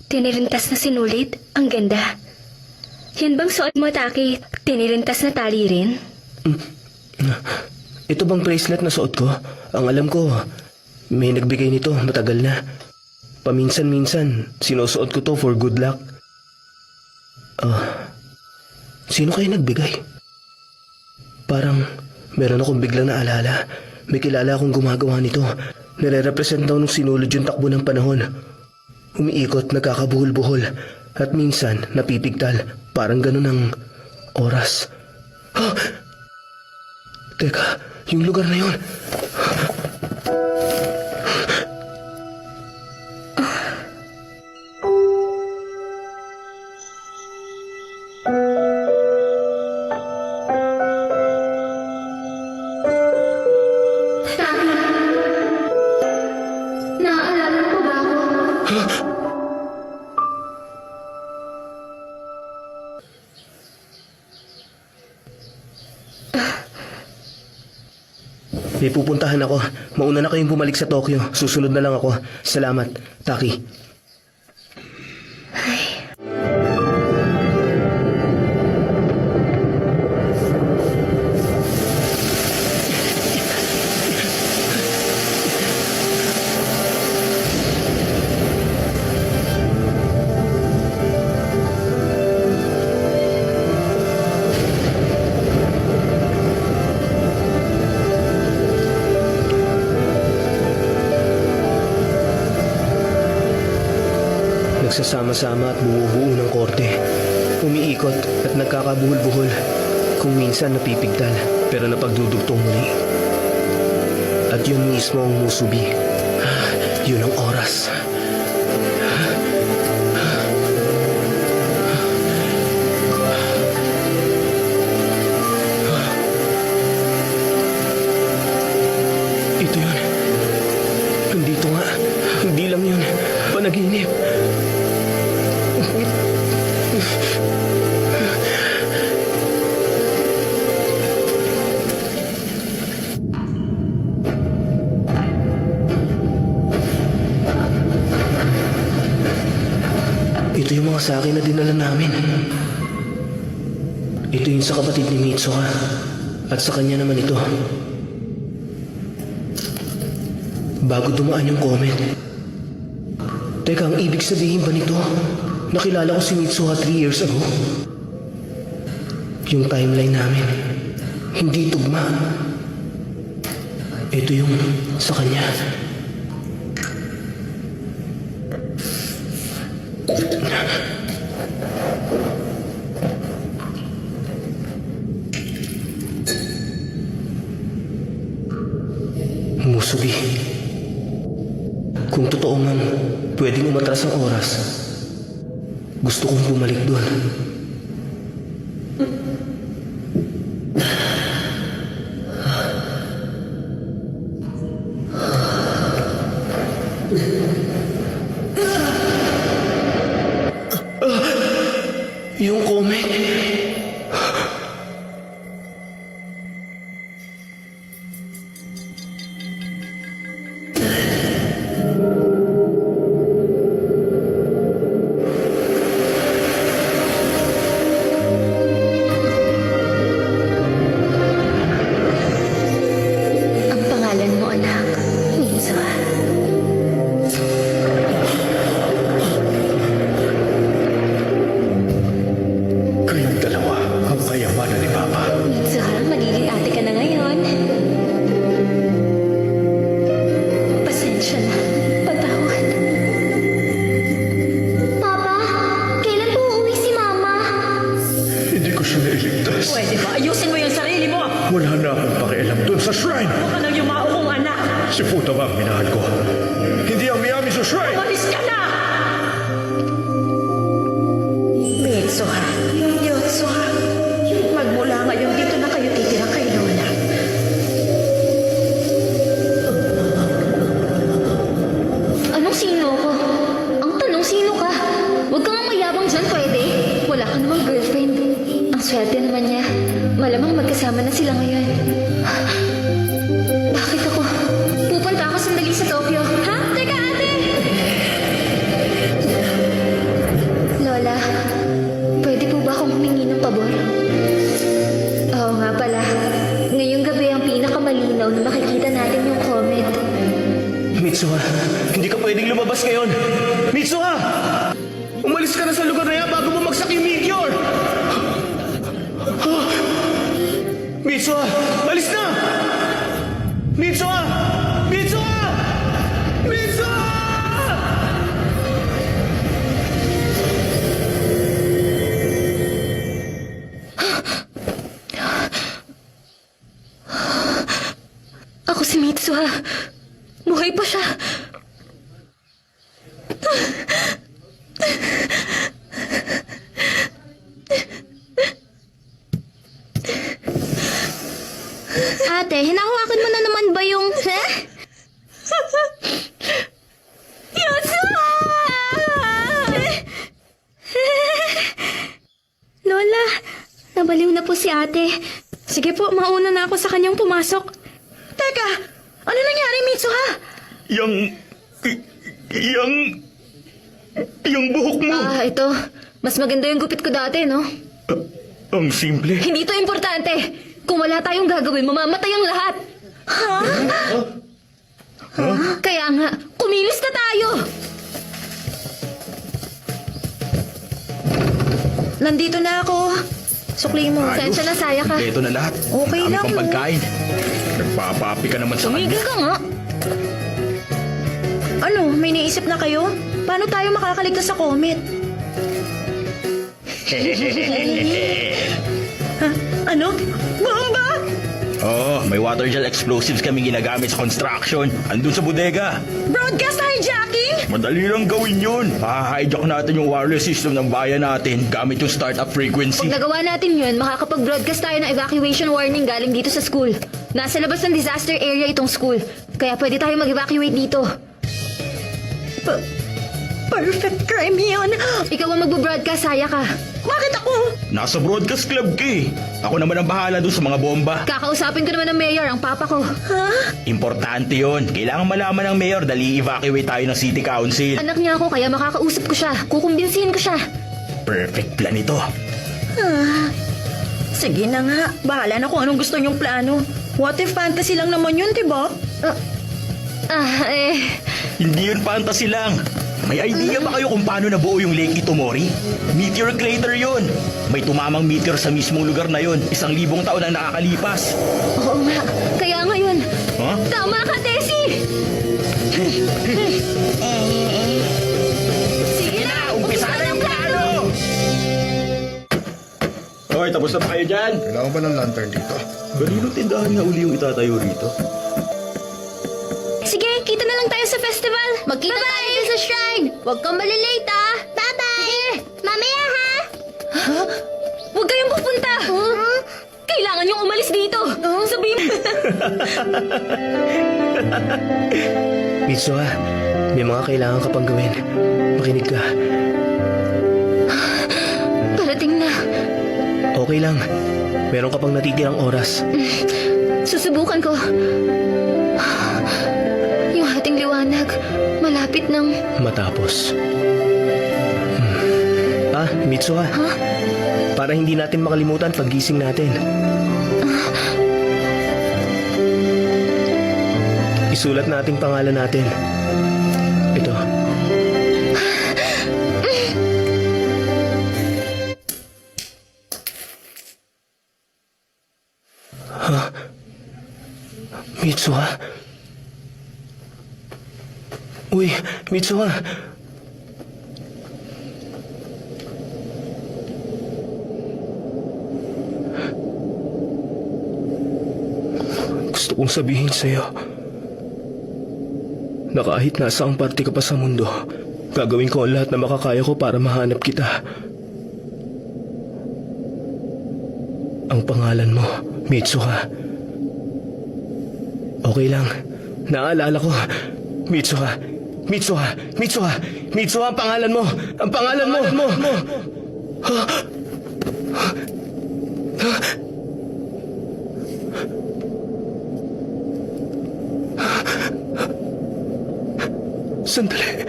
Tinirintas na sinulid? Ang ganda. Yan bang suot mo, Taki? Tinirintas na tali rin? Ito bang bracelet na suot ko? Ang alam ko, may nagbigay nito matagal na. Paminsan-minsan, sinusuot ko to for good luck. Sino kayo nagbigay? Parang meron akong biglang naalala. May kilala akong gumagawa nito. Nire-represent daw nung sinulid yung takbo ng panahon. Umiikot, nagkakabuhol-buhol. At minsan, napipigtal. Parang ganun ang oras. Teka, yung lugar na yun. Naaalala mo ba ako? May pupuntahan ako. Mauna na kayong bumalik sa Tokyo. Susunod na lang ako. Salamat, Taki. Nagsasama-sama at bumubuo ng korte. Umiikot at nagkakabuhol-buhol. Kung minsan napipigtal, pero napagdudugtong muli. At yun mismo ang musubi. Yun ang oras. Ito yun. Nandito nga. Hindi lang yun. Panaginip. Ito yung mga sa akin na dinala namin. Ito yung sa kapatid ni Mitsuha. At sa kanya naman ito. Bago dumaan yung comment. Teka, ang ibig sabihin ba nito? Nakilala ko si Mitsuha 3 years ago. Yung timeline namin, hindi tugma. Ito yung sa kanya. Musubi. Kung totoo man, pwedeng umatras ang oras. Gusto kong bumalik doon. Yung comet. Ang pangalan mo, anak, Mitsu. Kayong dalawa ang kayamanan ni Papa. Mitsu, magiging ate ka na ngayon. Pasensya na. Patawad. Papa, kailan po uuwi si Mama? Hindi ko siya nailigtas. Pwede ba? Ayusin mo yung sarili mo! Wala na akong pakialam doon sa shrine. Huwag ka nang yumao kong anak! Si Futaba ang minahal ko. Hindi ang Miyami sa shrine. Umalis ka na! Mitsuha, Yotsuha, magmula ngayon dito na kayo titira kay Lola. Anong sino ko? Ang tanong, sino ka? Huwag kang mayabang dyan, pwede? Wala ka namang girlfriend. Ang swerte naman niya. Malamang magkasama na sila ngayon. Bakit ako? Pupunta ako sandali sa Tokyo. Ha? Teka, ate! Lola, pwede po ba akong humingi ng pabor? Oo nga pala. Ngayong gabi ang pinakamalinaw na makikita natin yung comet. Mitsuha, hindi ka pwedeng lumabas ngayon. Mitsuha! Umalis ka na sa lugar na yan bago bumagsak yung meteor! Mitsuha! Alis na! Mitsuha! Mitsuha! Mitsuha! Ako si Mitsuha. Buhay pa siya. Ate, hinahawakan mo na naman ba yung... Mitsuha! Lola, nabaliw na po si ate. Sige po, mauna na ako sa kanyang pumasok. Teka, ano nangyari, Mitsuha? Yung buhok mo. Ito. Mas maganda yung gupit ko dati, no? Ang simple. Hindi to importante. Kung wala tayong gagawin, mamamatay ang lahat. Ha? Kaya nga, kumilos na tayo. Nandito na ako. Sukli mo. Sensya na, saya ka. Ito na lahat. Okay Dami lang, pang no? pagkain. Nagpapapi ka naman sa Tumigil kanya. ka nga. Ano, may naisip na kayo? Paano tayo makakaligtas sa comet? Ha? Ano? Bomba? Oo, may water gel explosives kami ginagamit sa construction. Andun sa bodega. Broadcast hijacking? Madali lang gawin yun. Hijack natin yung wireless system ng bayan natin gamit yung startup frequency. Pag nagawa natin yun, makakapag-broadcast tayo ng evacuation warning galing dito sa school. Nasa labas ng disaster area itong school. Kaya pwede tayo mag-evacuate dito. Perfect crime yan. Ikaw ang mag-broadcast, saya ka. Bakit ako? Nasa broadcast club ka eh. Ako naman ang bahala doon sa mga bomba. Kakausapin ko naman ng mayor, ang papa ko. Importante yon. Kailangan malaman ng mayor dali evacuate tayo ng city council. Anak niya ako, kaya makakausap ko siya. Kukumbinsihin ko siya. Perfect plan ito. Sige na nga. Bahala na kung anong gusto niyong plano. What if fantasy lang naman yun, diba? Hindi yun fantasy lang. May idea ba kayo kung paano nabuo yung Lake Itomori? Meteor crater yun. May tumamang meteor sa mismong lugar na yun. 1,000 taon ang nakakalipas. Oo nga, kaya ngayon. Huh? Tama ka, Tessie! Sige na, Umpisa na yung plano! Hoy, tapos na ba kayo dyan? Kailangan ba ng lantern dito? Kanino tindahan na uli yung itatayo rito? Sige, kita na lang tayo sa festival. Magkita tayo sa shrine. Huwag kang malilate, ah. Bye-bye. Sige, Mami Mitsuha, may mga kailangan ka pang gawin. Makinig ka. Parating na. Okay lang. Meron ka pang natitirang oras. Susubukan ko. Yung hating liwanag, malapit ng... Matapos. Mitsuha. Para hindi natin makalimutan paggising natin. Isulat nating pangalan natin. Ito. Mitsuha? Uy, Mitsuha. Gusto kong sabihin sa'yo na kahit nasa ang parte ka pa sa mundo, gagawin ko ang lahat na makakaya ko para mahanap kita. Ang pangalan mo, Mitsuha. Okay lang. Naaalala ko. Mitsuha. Mitsuha. Mitsuha. Mitsuha ang pangalan mo. Ang pangalan mo. Sandali.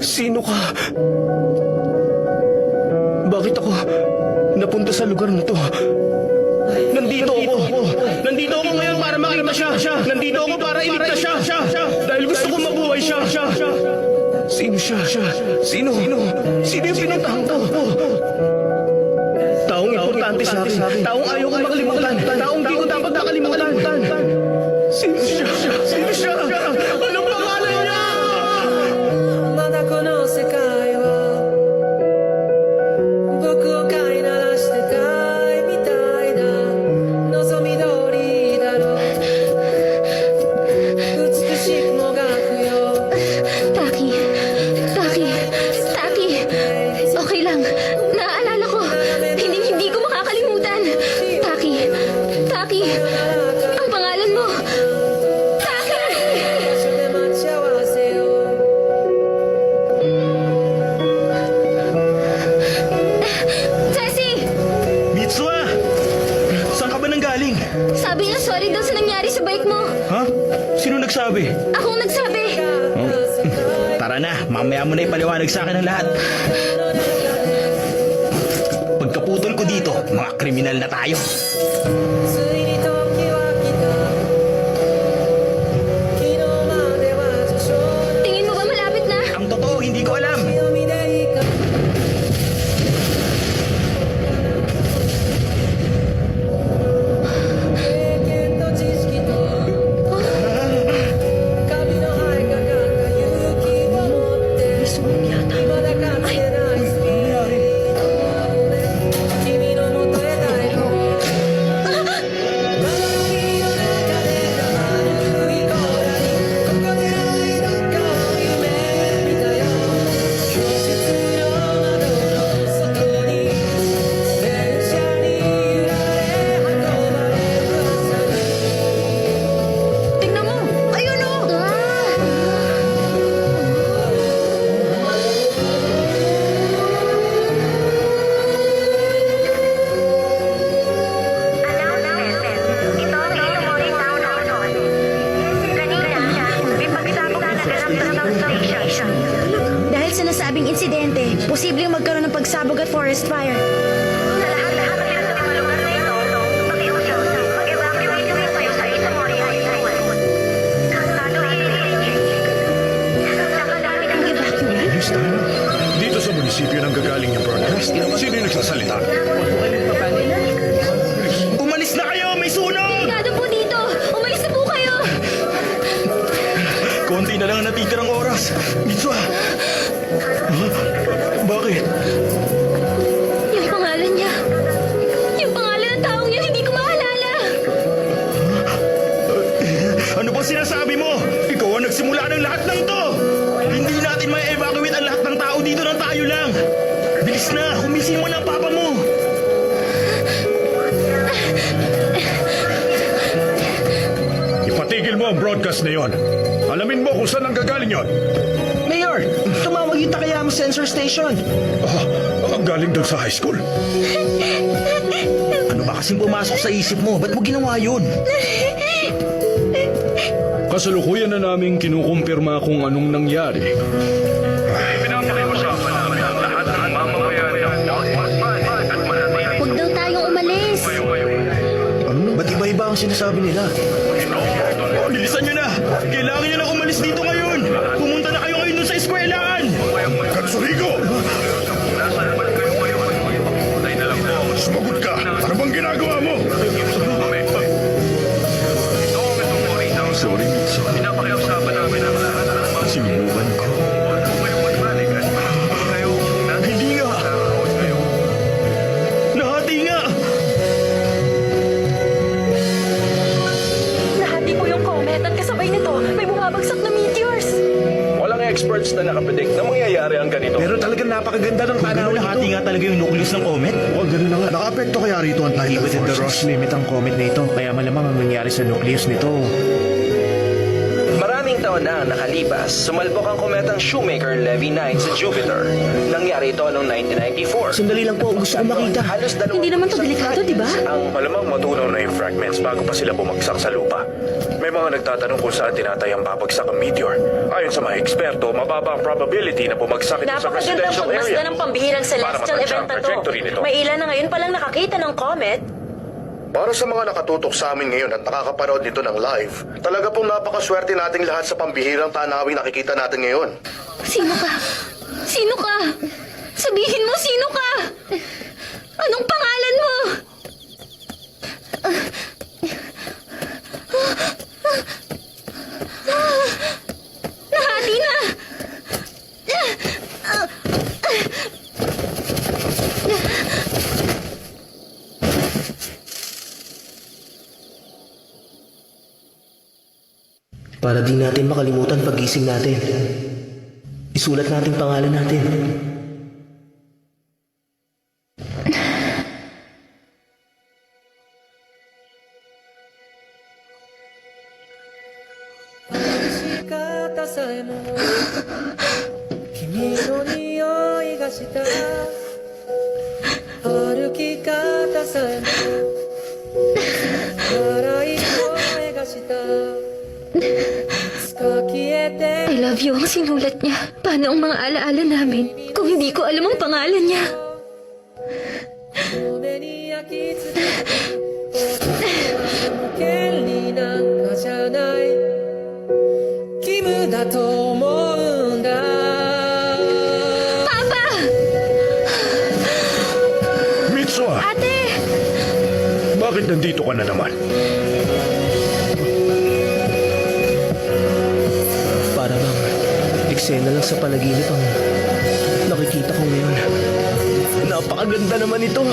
Sino ka? Bakit ako napunta sa lugar na to? Nandito ako. Nandito ako ngayon para makita siya. Nandito ako para iligtas siya. Dahil gusto ko mabuhay siya. Sino siya? Sino yung pinuntahan ko? Taong importante sa akin. Taong ayaw ko makalimutan. Taong di ko dapat nakalimutan. Sino siya? Anong pangalan niya? まだこの世界は僕を飼いならしてたいみたいだ望み通りだろう美しくもがくよ Taki. Okay lang. Naaalala ko. Hindi ko makakalimutan. Taki. Ang pangalan mo. Taki! 場所で待ち合わせよう Jessie! Mitsuha! Saan ka ba nanggaling? Sabi niya sorry daw sa nangyari sa bike mo. Ha? Sino nagsabi? Akong nagsabi. Tara na, mamaya mo na ipaliwanag sa akin ang lahat. Pagkaputol ko dito, mga kriminal na tayo. ついに時は来た昨日までは序章 Tingin mo ba malapit na? Ang totoo, hindi ko alam. 読みでいいか 経験と知識とカビの生えかかった勇気を持って未だかつてないスピードで君のもとへ誰かを窓の日の中で丸いコーラにここで愛どっかを夢見たよ教室の窓の外に電車に揺られ運ばれる朝に Tingnan mo! Ayun o! Ito ang Itomori Town Hall. Kanina, may pagsabog na naganap sa South Station. Dahil sa nasabing insidente, posibleng magkaroon ng pagsabog at forest fire. Sa lahat-lahat ng mga lugar na ito, pakiusap, mag-evacuate kami kayo sa Itomori Island. Kasado Nakadami ng Dito sa munisipyo nang gagaling yung broadcast. Sino yung nagsasalita? Umalis na kayo, may sunog! Gado po dito! Umalis na po kayo! Konti na lang ang natitirang oras. Mitsuha! Bakit? Yung pangalan niya. Yung pangalan ng taong yun, hindi ko maalala. Ano ba sinasabi mo? Ikaw ang nagsimula ng lahat ng to! Hindi natin may evacuate ang lahat ng tao dito ng tayo lang! Bilis na! Humising mo na ang papa mo! gas na yon. Alamin mo kung saan ang gagaling yon. Mayor, tumawag yung Takayama Sensor Station. Ang galing doon sa high school. Ano ba kasing pumasok sa isip mo? Ba't mo ginawa yun? Kasalukuyan na namin kinukumpirma kung anong nangyari. Huwag daw tayong umalis. Ba't iba-iba ang sinasabi nila? Bilisan nyo na! Kailangan nyo na umalis dito ngayon! Pumunta na kayo ngayon dun sa eskwelahan! Katsurigo! Sumagot ka! Ano bang ginagawa mo? Sorry, Mitsu. Sinubukan ko. Hindi nga! Nahati nga! Nahati po yung comet at kasabay nito, may bumabagsak na meteors. Walang experts na nakapredict na mangyayari ang ganito. Pero talagang napakaganda ng panahon Nahati nga talaga yung nucleus ng comet. O, ganun na nga. Naka-apekto kaya rito ang tidal Within the forces? Ross limit ang comet na ito, kaya malamang ang nangyari sa nucleus nito. Maraming taon na ang nakalipas, sumalpok ang kometang Shoemaker-Levy 9 sa Jupiter. Nangyari ito noong 1994. Sandali lang po, gusto ko makita. Halos Hindi naman to delikado, di ba? Ang Malamang matunaw na yung fragments bago pa sila bumagsak sa lupa. May mga nagtatanong kung saan tinatayang babagsak ang meteor. Ayon sa mga eksperto, mababa ang probability na bumagsak ito sa Napakagandang residential pagmasda area. ng pambihirang celestial Para matansya event ang na to. trajectory nito. May ilan na ngayon palang nakakita ng comet. Para sa mga nakatutok sa amin ngayon at nakakapanood nito ng live, talaga pong napakaswerte nating lahat sa pambihirang tanawing nakikita natin ngayon. Sino ka? Sino ka? Sabihin mo, sino ka? Anong pangalan mo? Nahati na! Para di natin makalimutan pag-gising natin. Isulat natin pangalan natin. I love you ang sinulat niya. Paano ang mga alaala namin kung hindi ko alam ang pangalan niya? Papa! Mitsuha! Ate! Bakit nandito ka na naman? Para bang eksena lang sa panaginip ang nakikita ko ngayon. Napakaganda naman ito.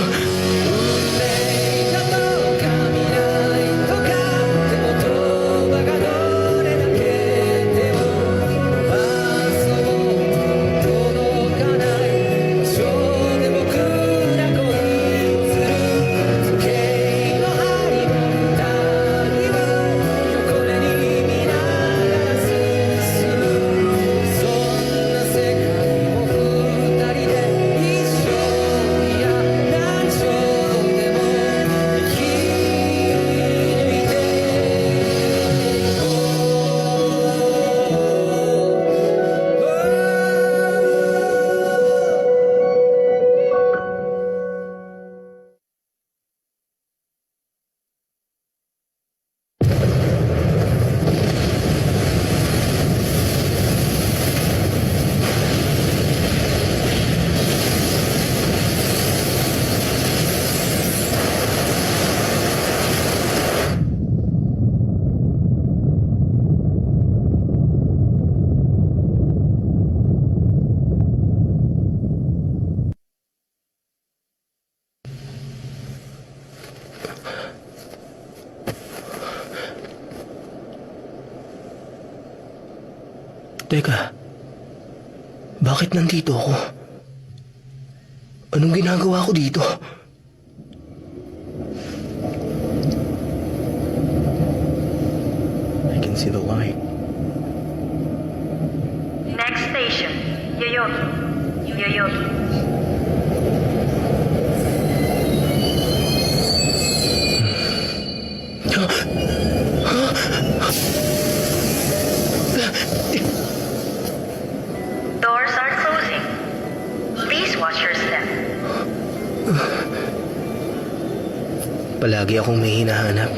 Teka, bakit nandito ako? Anong ginagawa ko dito? I can can't see the light. Next station, Yoyogi. Yoyogi. Doors are closing. Please watch your step. Palagi akong may hinahanap.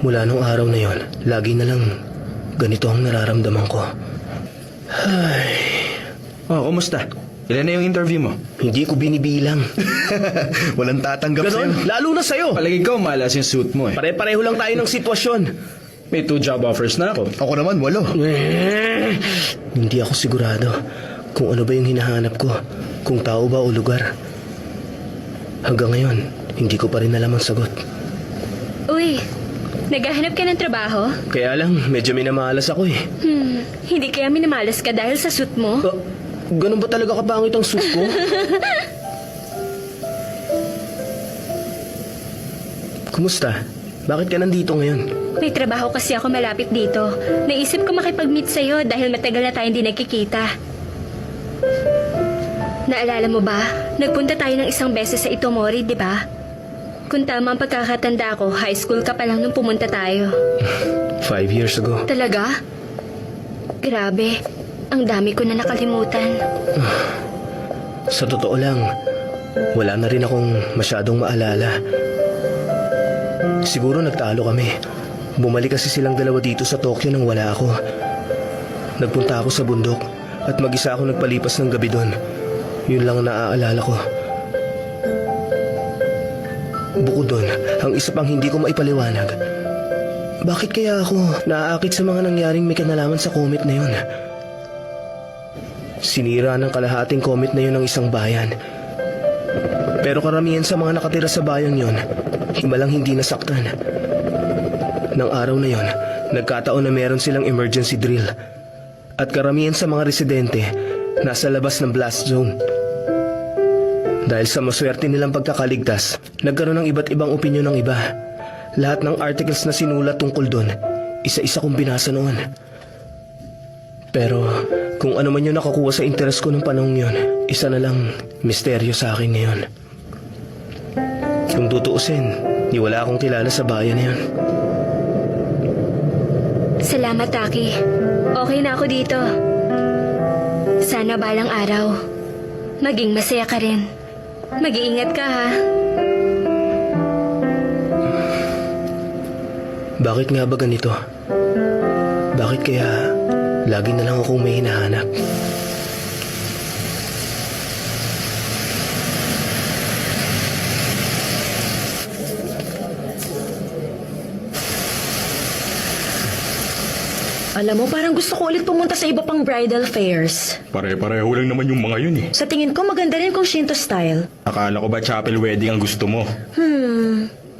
Mula nung araw na yon, lagi na lang ganito ang nararamdaman ko. Oh, kumusta? Ilan na yung interview mo? Hindi ko binibilang. Walang tatanggap Ganon, sa'yo. lalo na sa'yo. Palagi ikaw malas yung suit mo eh. Pare-pareho lang tayo ng sitwasyon. May 2 job offers na ako. Ako naman, 8. Hindi ako sigurado kung ano ba yung hinahanap ko, kung tao ba o lugar. Hanggang ngayon, hindi ko pa rin alam ang sagot. Uy, naghahanap ka ng trabaho? Kaya lang, medyo minamalas ako eh. Hindi kaya minamalas ka dahil sa suit mo? Ganun ba talaga kapangit ang suit ko? Kumusta? Bakit ka nandito ngayon? May trabaho kasi ako malapit dito. Naisip ko makipag-meet sa'yo dahil matagal na tayong di nagkikita. Naalala mo ba? Nagpunta tayo ng isang beses sa Itomori, di ba? Kung tama ang pagkakatanda ko, high school ka pa lang nung pumunta tayo. 5 years ago. Talaga? Grabe. Ang dami ko na nakalimutan. Sa totoo lang, wala na rin akong masyadong maalala. Siguro nagtalo kami. Bumalik kasi silang dalawa dito sa Tokyo nang wala ako. Nagpunta ako sa bundok at mag-isa ako nagpalipas ng gabi doon. Yun lang ang naaalala ko. Bukod doon, ang isa pang hindi ko maipaliwanag. Bakit kaya ako naaakit sa mga nangyaring may kinalaman sa comet na yun? Sinira ng kalahating comet na yun ng isang bayan. Pero karamihan sa mga nakatira sa bayan yun, himalang hindi nasaktan. Nang araw na yon, nagkataon na meron silang emergency drill. At karamihan sa mga residente, nasa labas ng blast zone. Dahil sa maswerte nilang pagkakaligtas, nagkaroon ng iba't ibang opinyon ng iba. Lahat ng articles na sinulat tungkol doon, isa-isa kong binasa noon. Pero kung ano man yung nakakuha sa interes ko ng panahon yon, isa na lang misteryo sa akin ngayon. Kung tutuusin, di wala akong kilala sa bayan na yun. Salamat, Taki. Okay na ako dito. Sana balang araw, maging masaya ka rin. Mag-iingat ka, ha? Bakit nga ba ganito? Bakit kaya lagi na lang akong may hinahanap? Alam mo, parang gusto ko ulit pumunta sa iba pang bridal fairs. Pare-pareho lang naman yung mga yun eh. Sa tingin ko, maganda rin kung Shinto style. Akala ko ba chapel wedding ang gusto mo?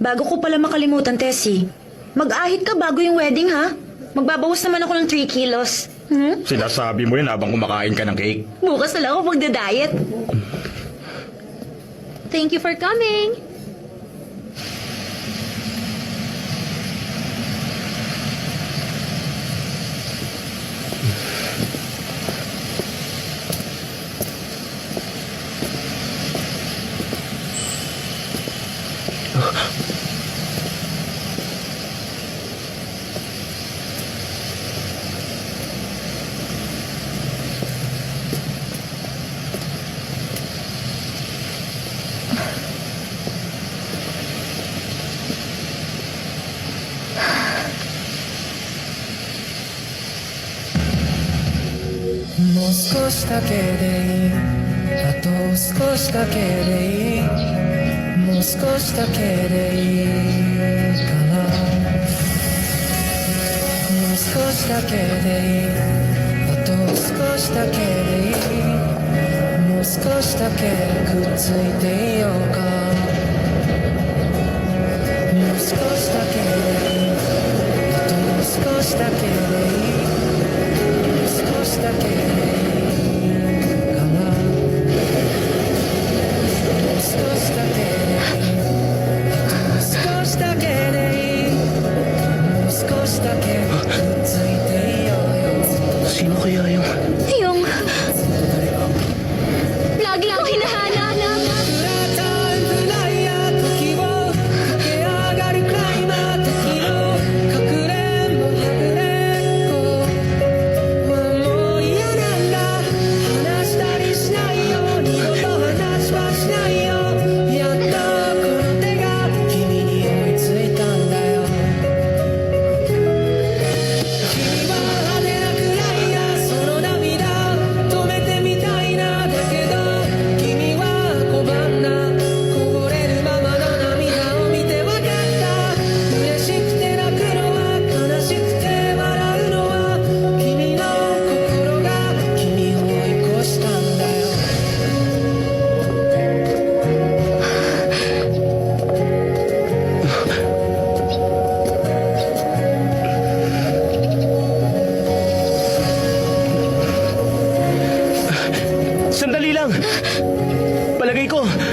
Bago ko pala makalimutan, Tessie. Mag-ahit ka bago yung wedding, ha? Magbabawas naman ako ng 3 kilos. Sinasabi mo yun habang kumakain ka ng cake. Bukas na lang ako magda-diet. Thank you for coming.もう少しだけでいいあと少しだけでいいもう少しだけでいいかなもう少しだけでいいあと少しだけでいいもう少しだけくっついていようかもう少しだけでいいあと少しだけでいい少しだけでいいかなもう少しだけでいいあと少しだけでいいもう少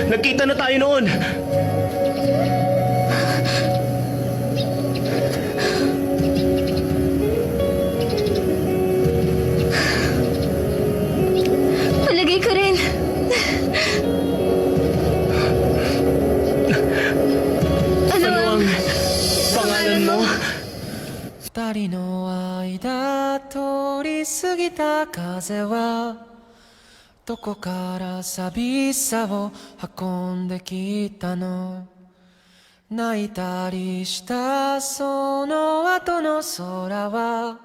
Nagkita na tayo noon. Palagay ko rin. Ano ang pangalan mo? 二人の間通り過ぎた風はどこから寂しさを運んできたの泣いたりしたその後の空は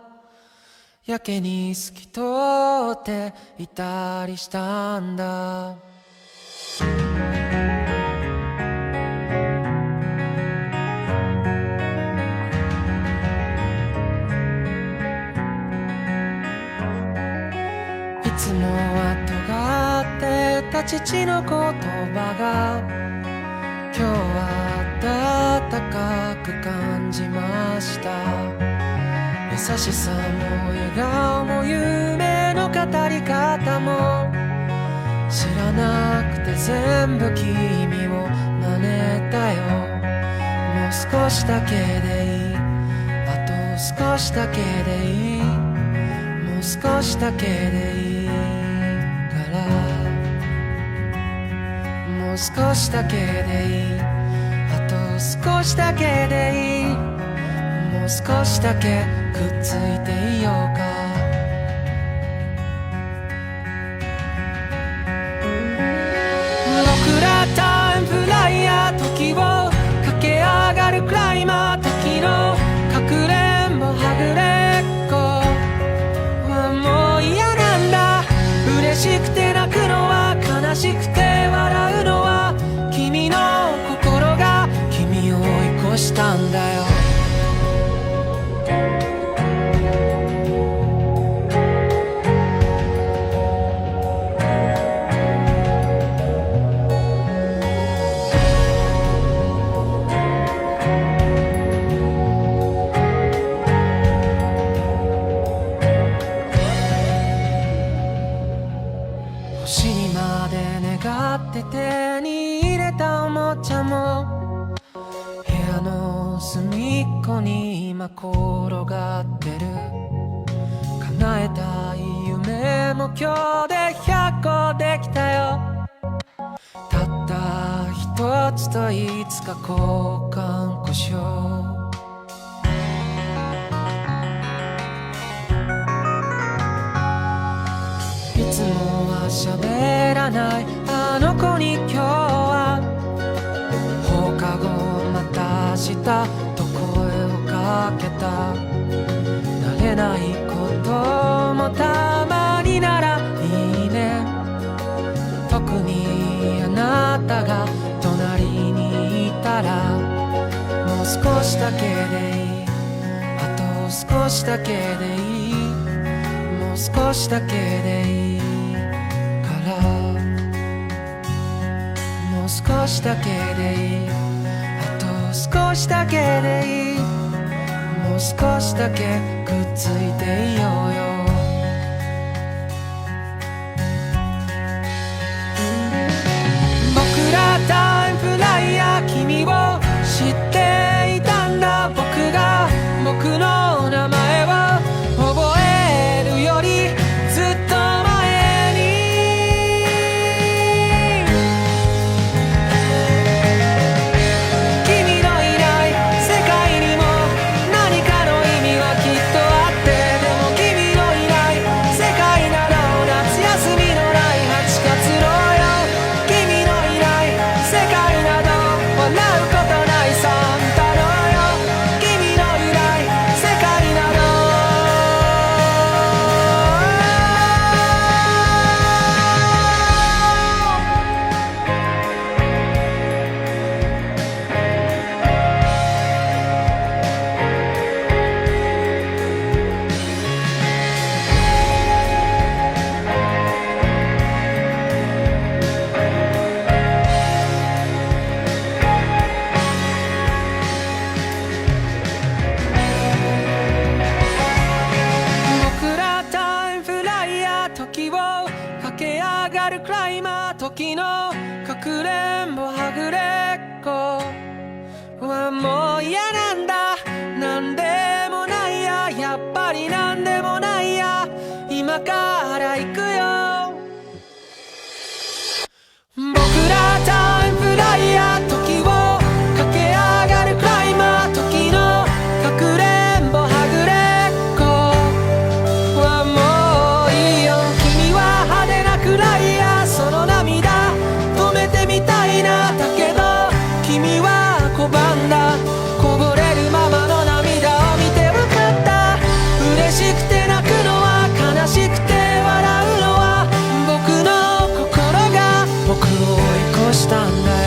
やけに透き通っていたりしたんだいつもは尖ってた父の言葉が今日は温かく感じました優しさも笑顔も夢の語り方も知らなくて全部君を真似たよもう少しだけでいいあと少しだけでいいもう少しだけでいいからもう少しだけでいいあと少しだけでいいもう少しだけくっついていようか僕らタイムフライヤー時を駆け上がるクライマー時のかくれんぼはぐれっこはもう嫌なんだ嬉しくて泣くのは悲しくて笑うのは君の心が君を追い越したんだよ星にまで願って手に入れたおもちゃも部屋の隅っこに今転がってる叶えたい夢も今日で100個できたよたった一つといつか交換故障いつもは喋らないあの子に今日は放課後また明日と声をかけた慣れないこともたまにならいいね特にあなたが隣にいたらもう少しだけでいいあと少しだけでいいもう少しだけでいいからもう少しだけでいいあと少しだけでいいもう少しだけくっついていようよ僕らタイムフライヤー君を知っていたんだ僕が僕の名前を覚えるよりずっと前に君のいない世界にも何かの意味はきっとあってでも君のいない世界など夏休みのない8月のよ君のいない世界など笑うことないサンタのよ君のいない世界など僕らタイムフライヤー時を駆け上がるクライマー時のかくれんぼはぐれっこはもう嫌なんだ。なんでもないや、やっぱりなんでもないや、今から行くよ。僕らタイムフライヤー、時を駆け上がるクライマー、時のかくれんぼはぐれっこはもういいよ。君は派手なクライヤー、その涙止めてみたいな。だけど君は拒んだ。こぼれるままの涙を見て分かった。嬉しくて泣くのは、悲しくて笑うのは、僕の心が僕を追い越したんだよ。